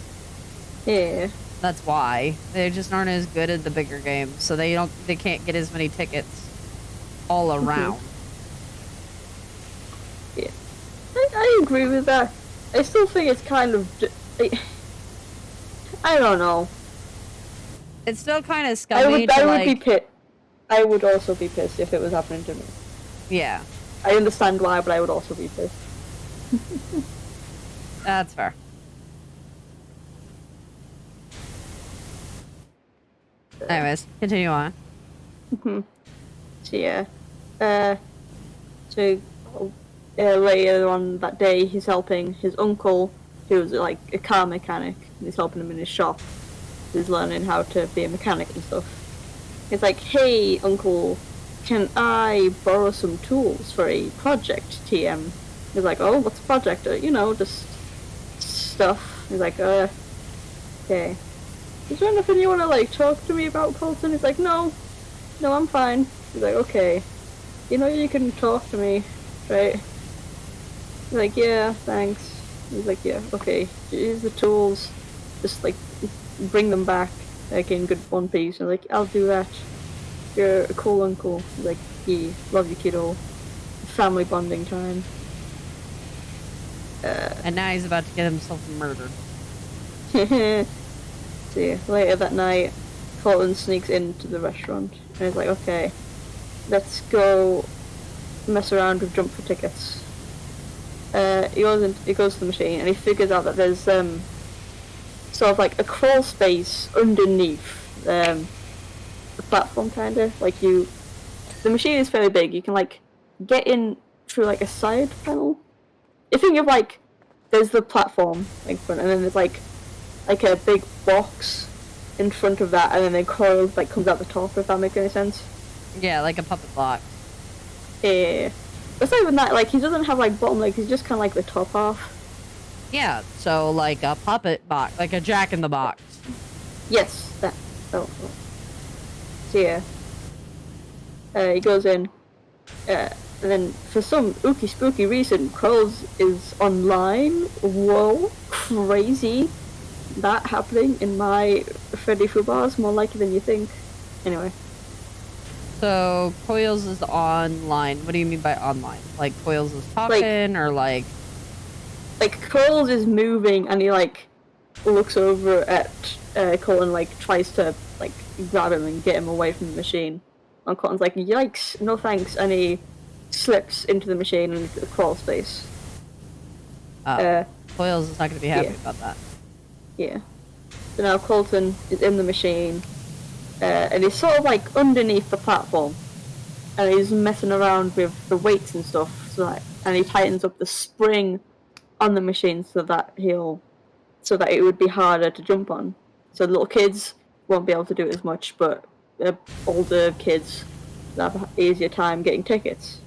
Yeah. That's why. They just aren't as good at the bigger games, so they can't get as many tickets all around. Yeah. I agree with that. I still think it's kind of... I don't know. It's still kind of scummy I would also be pissed if it was happening to me. Yeah. I understand why, but I would also be pissed. That's fair. Anyways, continue on. So yeah. So later on that day, he's helping his uncle, who's like a car mechanic, and he's helping him in his shop. He's learning how to be a mechanic and stuff. He's like, "Hey, uncle, can I borrow some tools for a project, TM?" He's like, "Oh, what's a project?" You know, just stuff. He's like, okay. Is there anything you want to like talk to me about, Colton? He's like, no, I'm fine. He's like, okay. You know you can talk to me, right? He's like, yeah, thanks. He's like, yeah, okay. Here's the tools. Just like bring them back, like in good one piece. And like, I'll do that. You're a cool uncle. He's like, yeah, love you, kiddo. Family bonding time. And now he's about to get himself murdered. See, later that night, Colton sneaks into the restaurant and he's like, okay, let's go mess around with jump for tickets. He goes to the machine and he figures out that there's sort of like a crawl space underneath the platform, kind of like the machine is fairly big. You can like get in through like a side panel. You think of like there's the platform like front, and then there's like a big box in front of that, and then the coil like comes out the top. If that makes any sense. Yeah, like a puppet box. Yeah. But it's not even that. Like he doesn't have like bottom legs. He's just kind of like the top half. Yeah, so like a puppet box, like a Jack in the Box. Yes, that. Oh. So yeah. He goes in. And then, for some ooky spooky reason, Krulls is online. Whoa, crazy. That happening in my Freddy Foobar is more likely than you think. Anyway. So, Coils is online. What do you mean by online? Like, Coils is talking, or like... Like, Krulls is moving, and he, like, looks over at Colton, like, tries to, like, grab him and get him away from the machine. And Colton's like, yikes, no thanks, and he slips into the machine and the crawl space. Coils is not going to be happy about that. Yeah. So now Colton is in the machine, and he's sort of like underneath the platform, and he's messing around with the weights and stuff. And he tightens up the spring on the machine so that it would be harder to jump on. So little kids won't be able to do it as much, but older kids have an easier time getting tickets.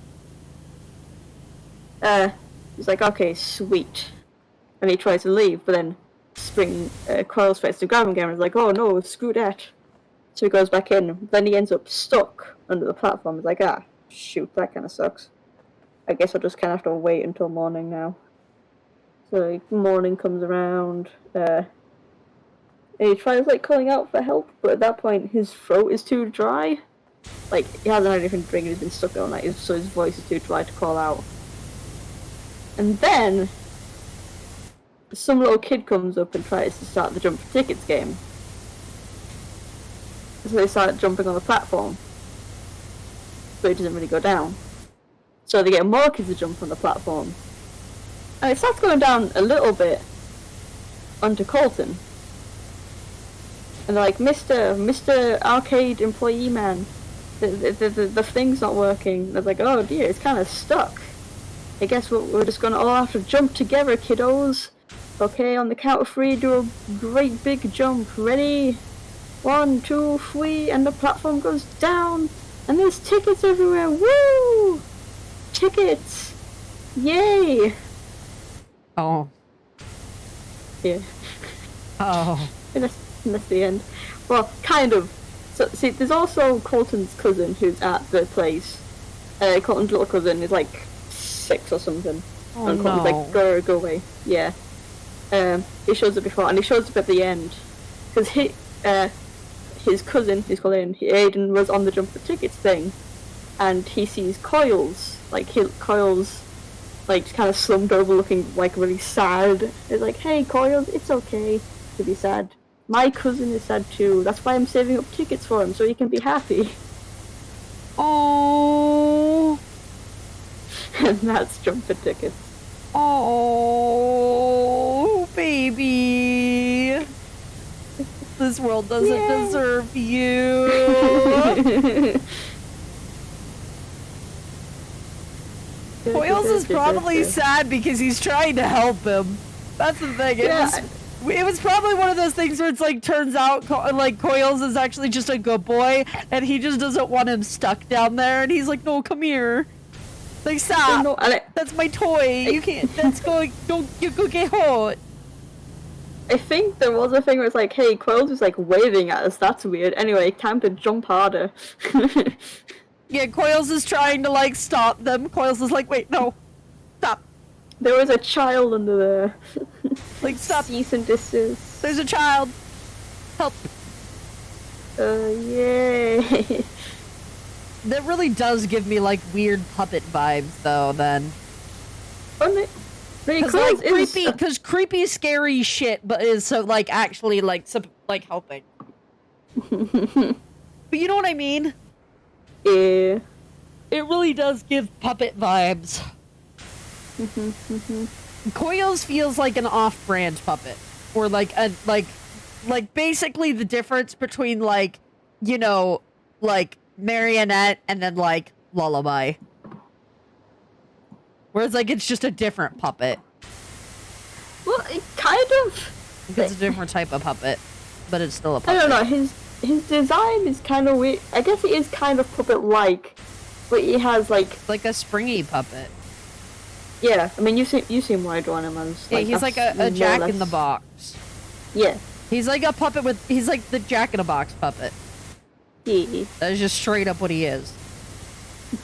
He's like, okay, sweet. And he tries to leave, but then Spring coils face to grab him again and is like, oh no, screw that. So he goes back in, then he ends up stuck under the platform. He's like, shoot, that kind of sucks. I guess I'll just kind of have to wait until morning now. So like, morning comes around, and he tries like calling out for help, but at that point his throat is too dry. Like, he hasn't had anything to drink and he's been stuck all night, so his voice is too dry to call out. And then some little kid comes up and tries to start the jump for tickets game. So they start jumping on the platform, but it doesn't really go down. So they get more kids to jump on the platform, and it starts going down a little bit onto Colton. And they're like, Mr. Arcade employee man, the thing's not working. And I was like, oh dear, it's kind of stuck. I guess we're just gonna all have to jump together, kiddos. Okay, on the count of 3, do a great big jump. Ready? 1, 2, 3, and the platform goes down. And there's tickets everywhere. Woo! Tickets! Yay! Oh. Yeah. Oh. And that's the end. Well, kind of. So, see, there's also Colton's cousin who's at the place. Colton's little cousin is like 6 or something. Oh, and Colton's like, go away. Yeah. He shows up before, and he shows up at the end. Because his cousin, he's called Aiden, was on the jump for tickets thing. And he sees Coils, like, kind of slumped over looking, like, really sad. He's like, hey, Coils, it's okay to be sad. My cousin is sad too. That's why I'm saving up tickets for him, so he can be happy. Oh. And that's jump for tickets. Oh, baby. This world doesn't deserve you. Coils is probably sad because he's trying to help him. That's the thing. It was probably one of those things where it's like, turns out like Coils is actually just a good boy and he just doesn't want him stuck down there, and he's like, no, come here. Like, stop. No, that's my toy. You can't, you go get hurt. I think there was a thing where it's like, hey, Coils is like waving at us, that's weird. Anyway, time to jump harder. Yeah, Coils is trying to like stop them. Coils is like, wait, no. Stop. There was a child under there. Like, stop. Cease and desist. There's a child. Help. Yay. That really does give me like weird puppet vibes though, then. Because creepy, scary shit, but is so like actually like helping. But you know what I mean? Yeah. It really does give puppet vibes. Koyos feels like an off-brand puppet, or like a like basically the difference between like, you know, like marionette and then like lullaby. Whereas like it's just a different puppet. Well, it kind of. It's a different type of puppet, but it's still a puppet. I don't know. His design is kind of weird. I guess it is kind of puppet-like, but he has like a springy puppet. Yeah, I mean, you seem what I draw him as. Yeah, he's like a Jack in the Box. Yeah. He's like a puppet he's like the Jack in a Box puppet. Yeah. That is just straight up what he is.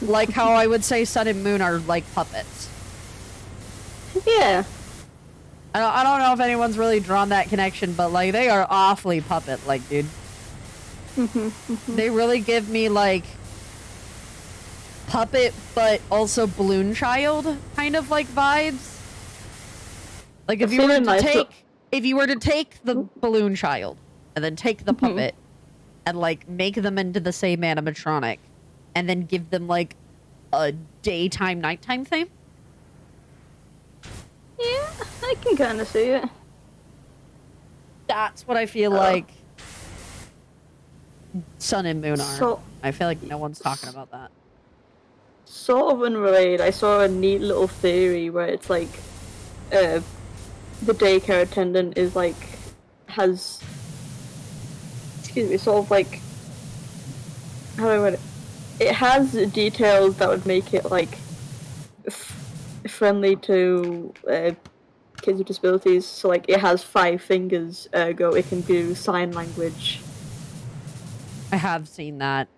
Like how I would say Sun and Moon are like puppets. Yeah. I don't know if anyone's really drawn that connection, but like they are awfully puppet-like, dude. They really give me like puppet, but also balloon child kind of like vibes. Like if you were to take the balloon child and then take the puppet and like make them into the same animatronic and then give them like a daytime nighttime theme. Yeah, I can kind of see it. That's what I feel like Sun and Moon are. So, I feel like no one's talking about that. Sort of unrelated, I saw a neat little theory where it's like the daycare attendant is like has sort of like, how do I word it? It has details that would make it like friendly to kids with disabilities. So like it has 5 fingers, ergo it can do sign language. I have seen that.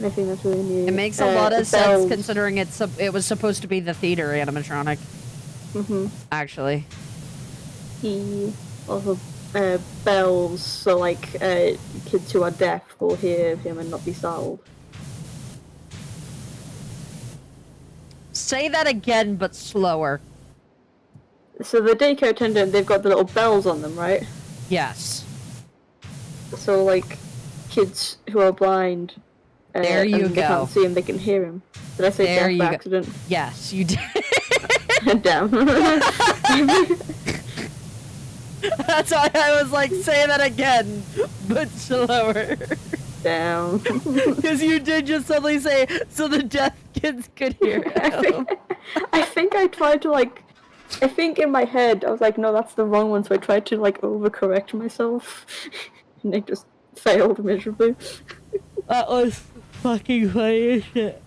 I think that's really neat. It makes a lot of sense considering it was supposed to be the theater animatronic. Actually. He also bells, so like kids who are deaf will hear him and not be startled. Say that again, but slower. So the daycare attendant, they've got the little bells on them, right? Yes. So like kids who are blind, there you go. They can't see him, they can hear him. Did I say deaf by accident? Yes, you did. Damn. That's why I was like, say that again, but slower. Damn. Because you did just suddenly say, so the deaf kids could hear him. I think I tried to like, I think in my head, I was like, no, that's the wrong one, so I tried to like overcorrect myself. And it just failed miserably. That was fucking funny as shit.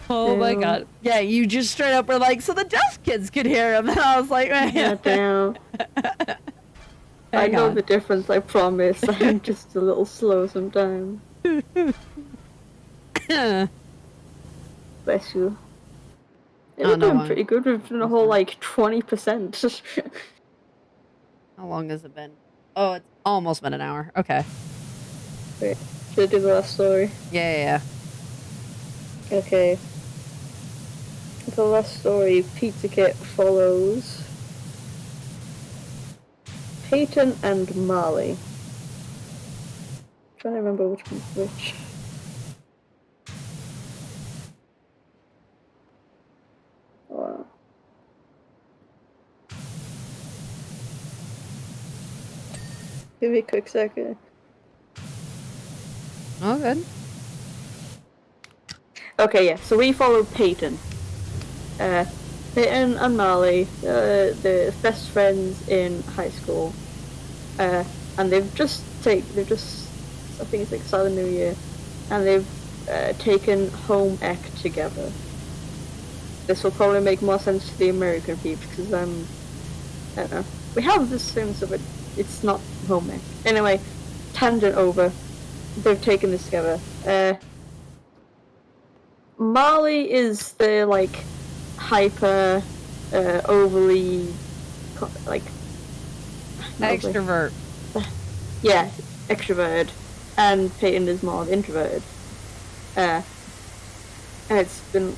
Oh my god. Yeah, you just straight up were like, so the deaf kids could hear him. And I was like, man. Yeah, damn. I know the difference, I promise. I'm just a little slow sometimes. Bless you. You're doing pretty good. We've done a whole like 20%. How long has it been? Oh, it's almost been an hour. Okay. Wait, should I do the last story? Yeah. Okay. The last story, Pizza Kit follows Peyton and Marley. I'm trying to remember which one's which. Oh. Give me a quick second. Oh, good. Okay, yeah, so we followed Peyton. Peyton and Marley, the best friends in high school, and they've just I think it's like Southern New Year, and they've taken home ec together. This will probably make more sense to the American people because I don't know. We have this sense of it. It's not home ec. Anyway, tangent over. They've taken this together. Marley is the like hyper, overly like Extrovert. Yeah, extroverted, and Peyton is more introverted. And it's been,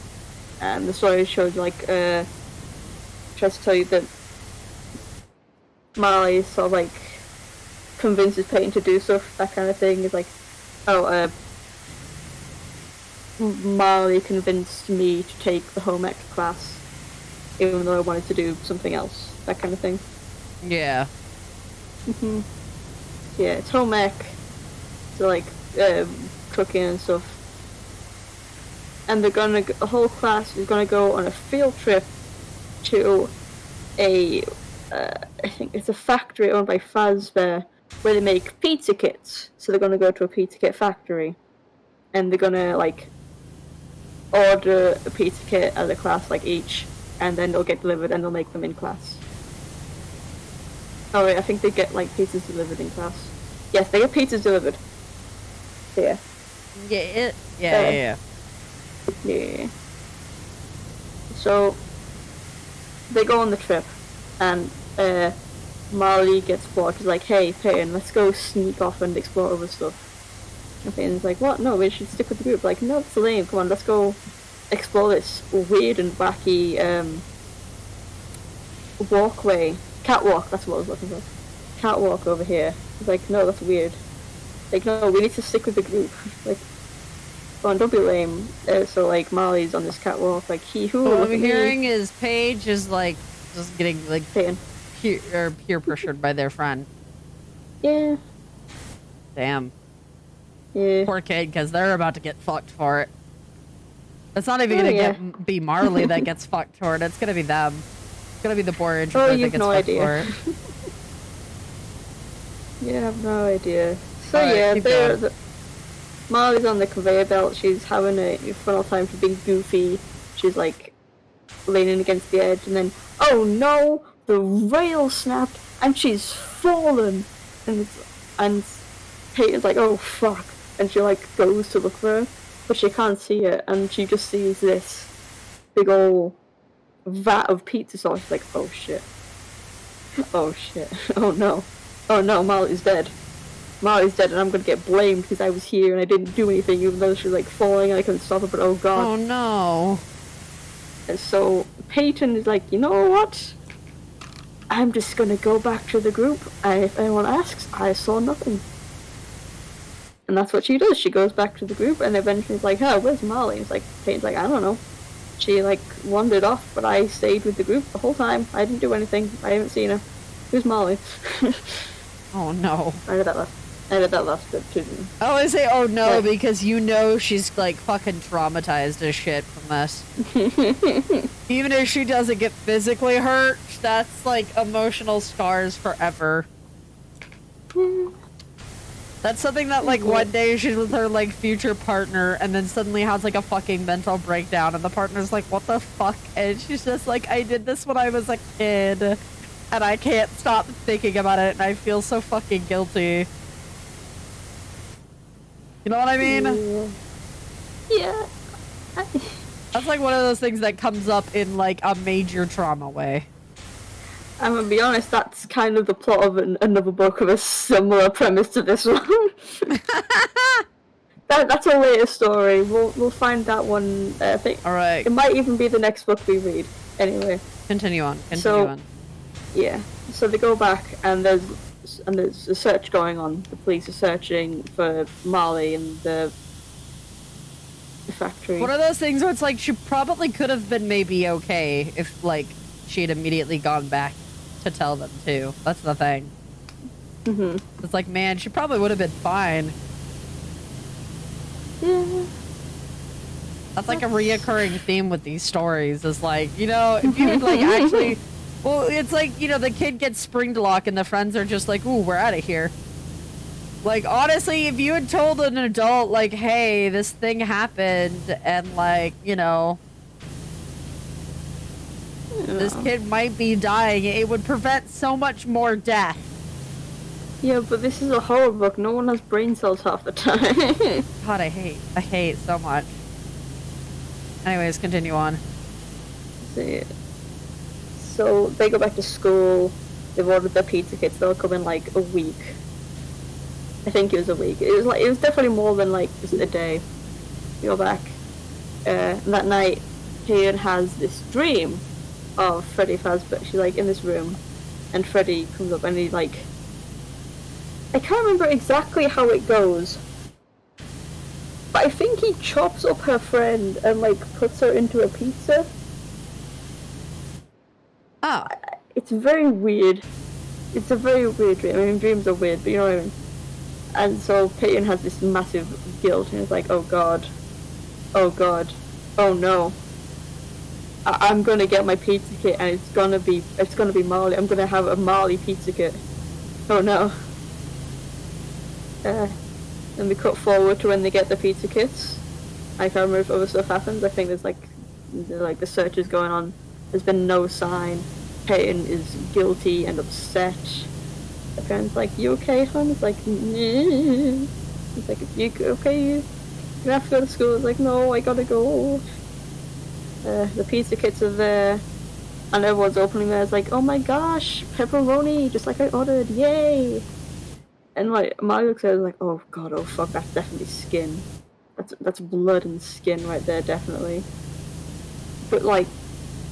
and the story showed like tries to tell you that Marley sort of like convinces Peyton to do stuff, that kind of thing. It's like, Marley convinced me to take the home ec class, even though I wanted to do something else, that kind of thing. Yeah. Yeah, it's home ec, so like cooking and stuff. And the whole class is gonna go on a field trip to a, I think it's a factory owned by Fazbear, where they make pizza kits. So they're gonna go to a pizza kit factory, and they're gonna like order a pizza kit as a class, like each, and then they'll get delivered and they'll make them in class. Oh wait, I think they get like pizzas delivered in class. Yes, they get pizzas delivered. Yeah. Yeah. So they go on the trip, and Marley gets bored. She's like, "Hey, Peyton, let's go sneak off and explore other stuff." And Peyton's like, "What? No, we should stick with the group." Like, no, it's lame. Come on, let's go explore this weird and wacky catwalk. That's what I was looking for. Catwalk over here. He's like, "No, that's weird." Like, no, we need to stick with the group. Like, come on, don't be lame. So like, Marley's on this catwalk, like, What I'm hearing is Paige is like just getting like Peyton. peer pressured by their friend. Yeah. Damn. Yeah. Poor kid, because they're about to get fucked for it. It's not even gonna be Marley that gets fucked for it. It's gonna be them. It's gonna be the poor introvert that gets fucked for it. Yeah, I have no idea. So right, yeah, Marley's on the conveyor belt. She's having a fun old time for being goofy. She's like leaning against the edge, and then oh no, the rail snapped and she's fallen. And Peyton's like, oh fuck, and she like goes to look for her, but she can't see it, and she just sees this big old vat of pizza sauce. She's like, oh shit, oh shit, oh no, Marley's dead. Marley's dead, and I'm gonna get blamed because I was here and I didn't do anything, even though she was like falling and I couldn't stop her. But oh god. Oh no. And so Peyton is like, you know what? I'm just gonna go back to the group, and if anyone asks, I saw nothing. And that's what she does. She goes back to the group, and eventually it's like, oh, where's Marley? It's like, Peyton's like, I don't know. She like wandered off, but I stayed with the group the whole time. I didn't do anything. I haven't seen her. Who's Molly? Oh no. I read that last bit too. I always say, oh no, because you know she's like fucking traumatized as shit from this. Even if she doesn't get physically hurt, that's like emotional scars forever. That's something that like one day she's with her like future partner and then suddenly has like a fucking mental breakdown and the partner's like, what the fuck? And she's just like, I did this when I was a kid and I can't stop thinking about it and I feel so fucking guilty. You know what I mean? Yeah. That's like one of those things that comes up in like a major trauma way. I'm gonna be honest, that's kind of the plot of another book of a similar premise to this one. That's a later story. We'll find that one. I think. All right. It might even be the next book we read. Anyway. Continue on. Yeah. So they go back and there's a search going on. The police are searching for Marley and the factory. One of those things where it's like she probably could have been maybe okay if like she had immediately gone back to tell them too. That's the thing. It's like, man, she probably would have been fine. Yeah. That's like a reoccurring theme with these stories. Is like, you know, if you would like actually, well, it's like, you know, the kid gets spring lock and the friends are just like, ooh, we're out of here. Like, honestly, if you had told an adult, like, hey, this thing happened and, like, you know, this kid might be dying, it would prevent so much more death. Yeah, but this is a horror book. No one has brain cells half the time. God, I hate so much. Anyways, continue on. See. So they go back to school. They've ordered their pizza kits. They'll come in like a week. I think it was a week. It was definitely more than like just a day. We go back. And that night, Peyton has this dream of Freddy Fazbear. She's like in this room, and Freddy comes up and he like. I can't remember exactly how it goes, but I think he chops up her friend and like puts her into a pizza. Oh. It's very weird. It's a very weird dream. I mean, dreams are weird, but you know what I mean? And so Peyton has this massive guilt, and it's like, oh god, oh no. I'm gonna get my pizza kit, and it's gonna be Marley. I'm gonna have a Marley pizza kit. Oh no. Then we cut forward to when they get the pizza kits. I can't remember if other stuff happens. I think there's like the search is going on. There's been no sign. Peyton is guilty and upset. The parents like, you okay, hon? It's like, nah. It's like, you okay? You have to go to school. It's like, no, I gotta go. The pizza kits are there, and everyone's opening there. It's like, oh my gosh, pepperoni, just like I ordered, yay! And like, Molly looks at it like, oh god, oh fuck, that's definitely skin. That's blood and skin right there, definitely. But like,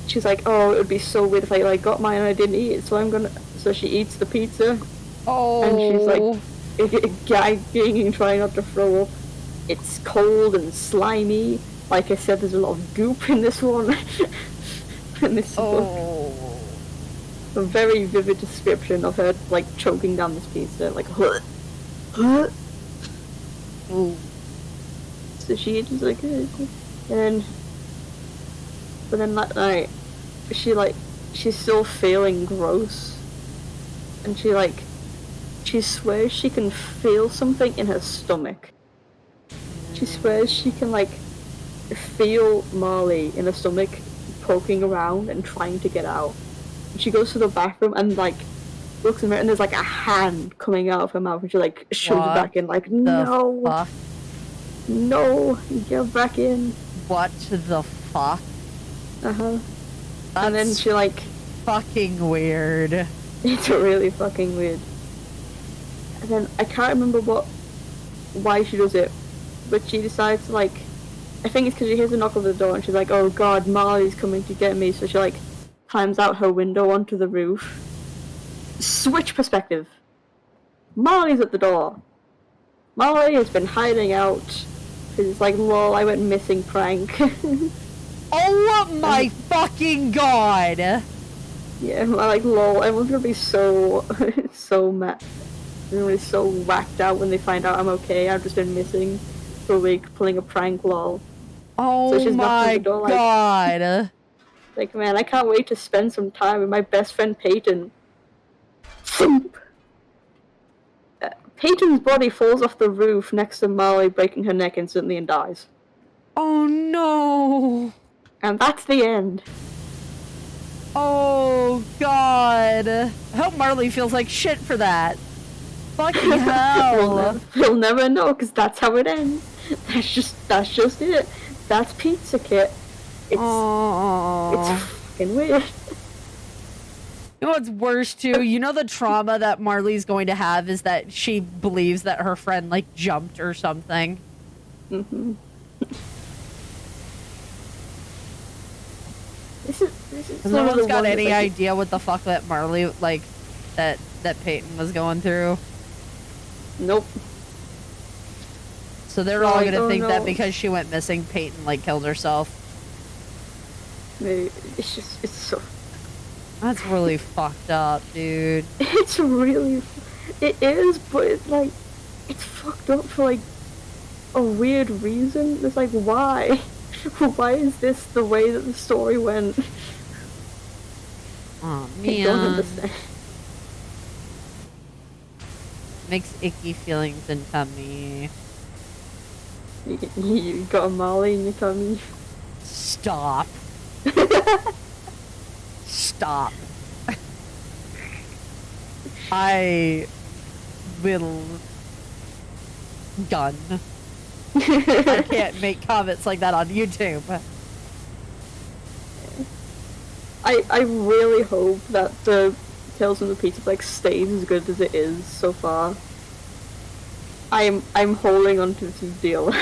she's like, oh, it would be so weird if I like got mine and I didn't eat it, so she eats the pizza. Oh. And she's like gagging and trying not to throw up. It's cold and slimy. Like I said, there's a lot of goop in this one. In this book. A very vivid description of her like choking down this pizza, like Ooh. So she just like, and but then that night, she's still feeling gross, and she swears she can feel something in her stomach. She swears she can like feel Marley in her stomach poking around and trying to get out. She goes to the bathroom and like looks in the mirror and there's like a hand coming out of her mouth and she like shoves it back in like, no, fuck? No, get back in. What the fuck? And then she like fucking weird. It's really fucking weird. And then I can't remember why she does it, but she decides to like, I think it's because she hears a knock on the door and she's like, oh god, Marley's coming to get me, so she like climbs out her window onto the roof. Switch perspective. Marley's at the door. Marley has been hiding out. Because it's like, lol, I went missing prank. Oh my fucking god! Yeah, like, lol, everyone's gonna be so mad. Everyone's so whacked out when they find out I'm okay. I've just been missing for a week, pulling a prank, lol. Oh so she's my the door, god! Like, man, I can't wait to spend some time with my best friend Peyton. Peyton's body falls off the roof next to Marley, breaking her neck instantly and dies. Oh no! And that's the end. Oh god! I hope Marley feels like shit for that. Fucking hell! We'll never know, because that's how it ends. That's just it. That's Pizza Kit. It's fucking weird. You know what's worse too? You know the trauma that Marley's going to have is that she believes that her friend like jumped or something. Mm-hmm. This is no one's got any idea what the fuck that Marley like that Peyton was going through. Nope. So they're all gonna think that because she went missing, Peyton like killed herself. Maybe it's so. That's really fucked up, dude. It is, but it's like, it's fucked up for like a weird reason. It's like, why? Why is this the way that the story went? Oh I don't man, understand. makes icky feelings in tummy. You got a Molly in your tummy. Stop. Stop. I will gun. I can't make comments like that on YouTube. I really hope that the Tales from the Pizza Flex stays as good as it is so far. I'm holding on to this deal.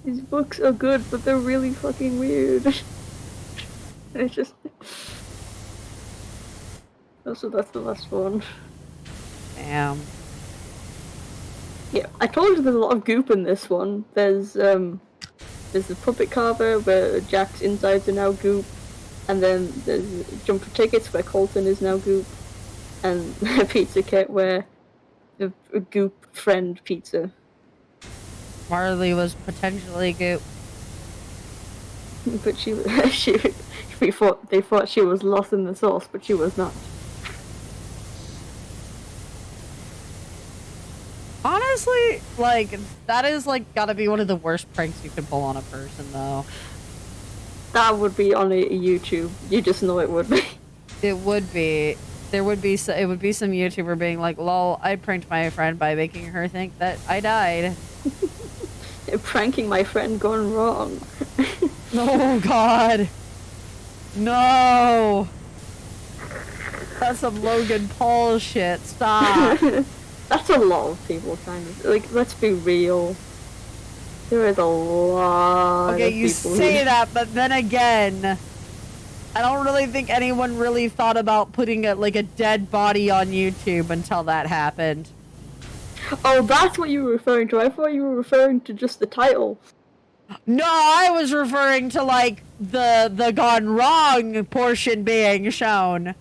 These books are good, but they're really fucking weird. It's just. Also, that's the last one. Damn. Yeah, I told you there's a lot of goop in this one. There's the puppet carver where Jack's insides are now goop, and then there's jumper tickets where Colton is now goop, and a pizza kit where the goop friend pizza. Marley was potentially goop. But they thought she was lost in the sauce, but she was not. Honestly, like, that is, like, gotta be one of the worst pranks you can pull on a person, though. That would be on a YouTube. You just know it would be. It would be. There would be, it would be some YouTuber being like, lol, I pranked my friend by making her think that I died. Pranking my friend gone wrong. Oh, God. No. That's some Logan Paul shit. Stop. That's a lot of people kind of. Like, let's be real. There is a lot Okay, of you people say that, but then again, I don't really think anyone really thought about putting like a dead body on YouTube until that happened. Oh, that's what you were referring to. I thought you were referring to just the title. No, I was referring to like the gone wrong portion being shown.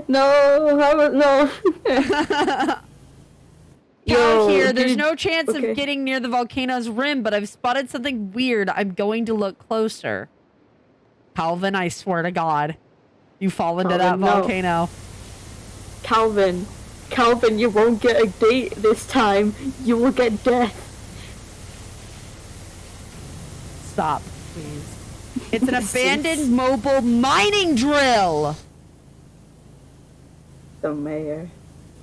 No, I was no. Out here, there's dude, no chance okay. of getting near the volcano's rim, but I've spotted something weird. I'm going to look closer. Calvin, I swear to God, you fall into that volcano. Calvin, you won't get a date this time. You will get death. Stop, please. It's an abandoned mobile mining drill. The mayor.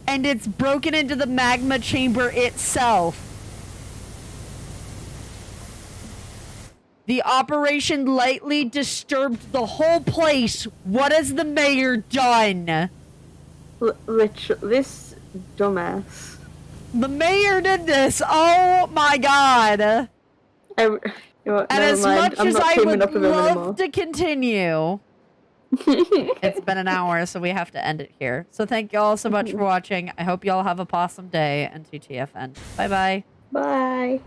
And it's broken into the magma chamber itself. The operation lightly disturbed the whole place. What has the mayor done? This dumbass. The mayor did this. Oh my God. And as much as I would love to continue, it's been an hour, so we have to end it here. So thank you all so much for watching. I hope you all have a possum day, and TTFN. Bye-bye. Bye.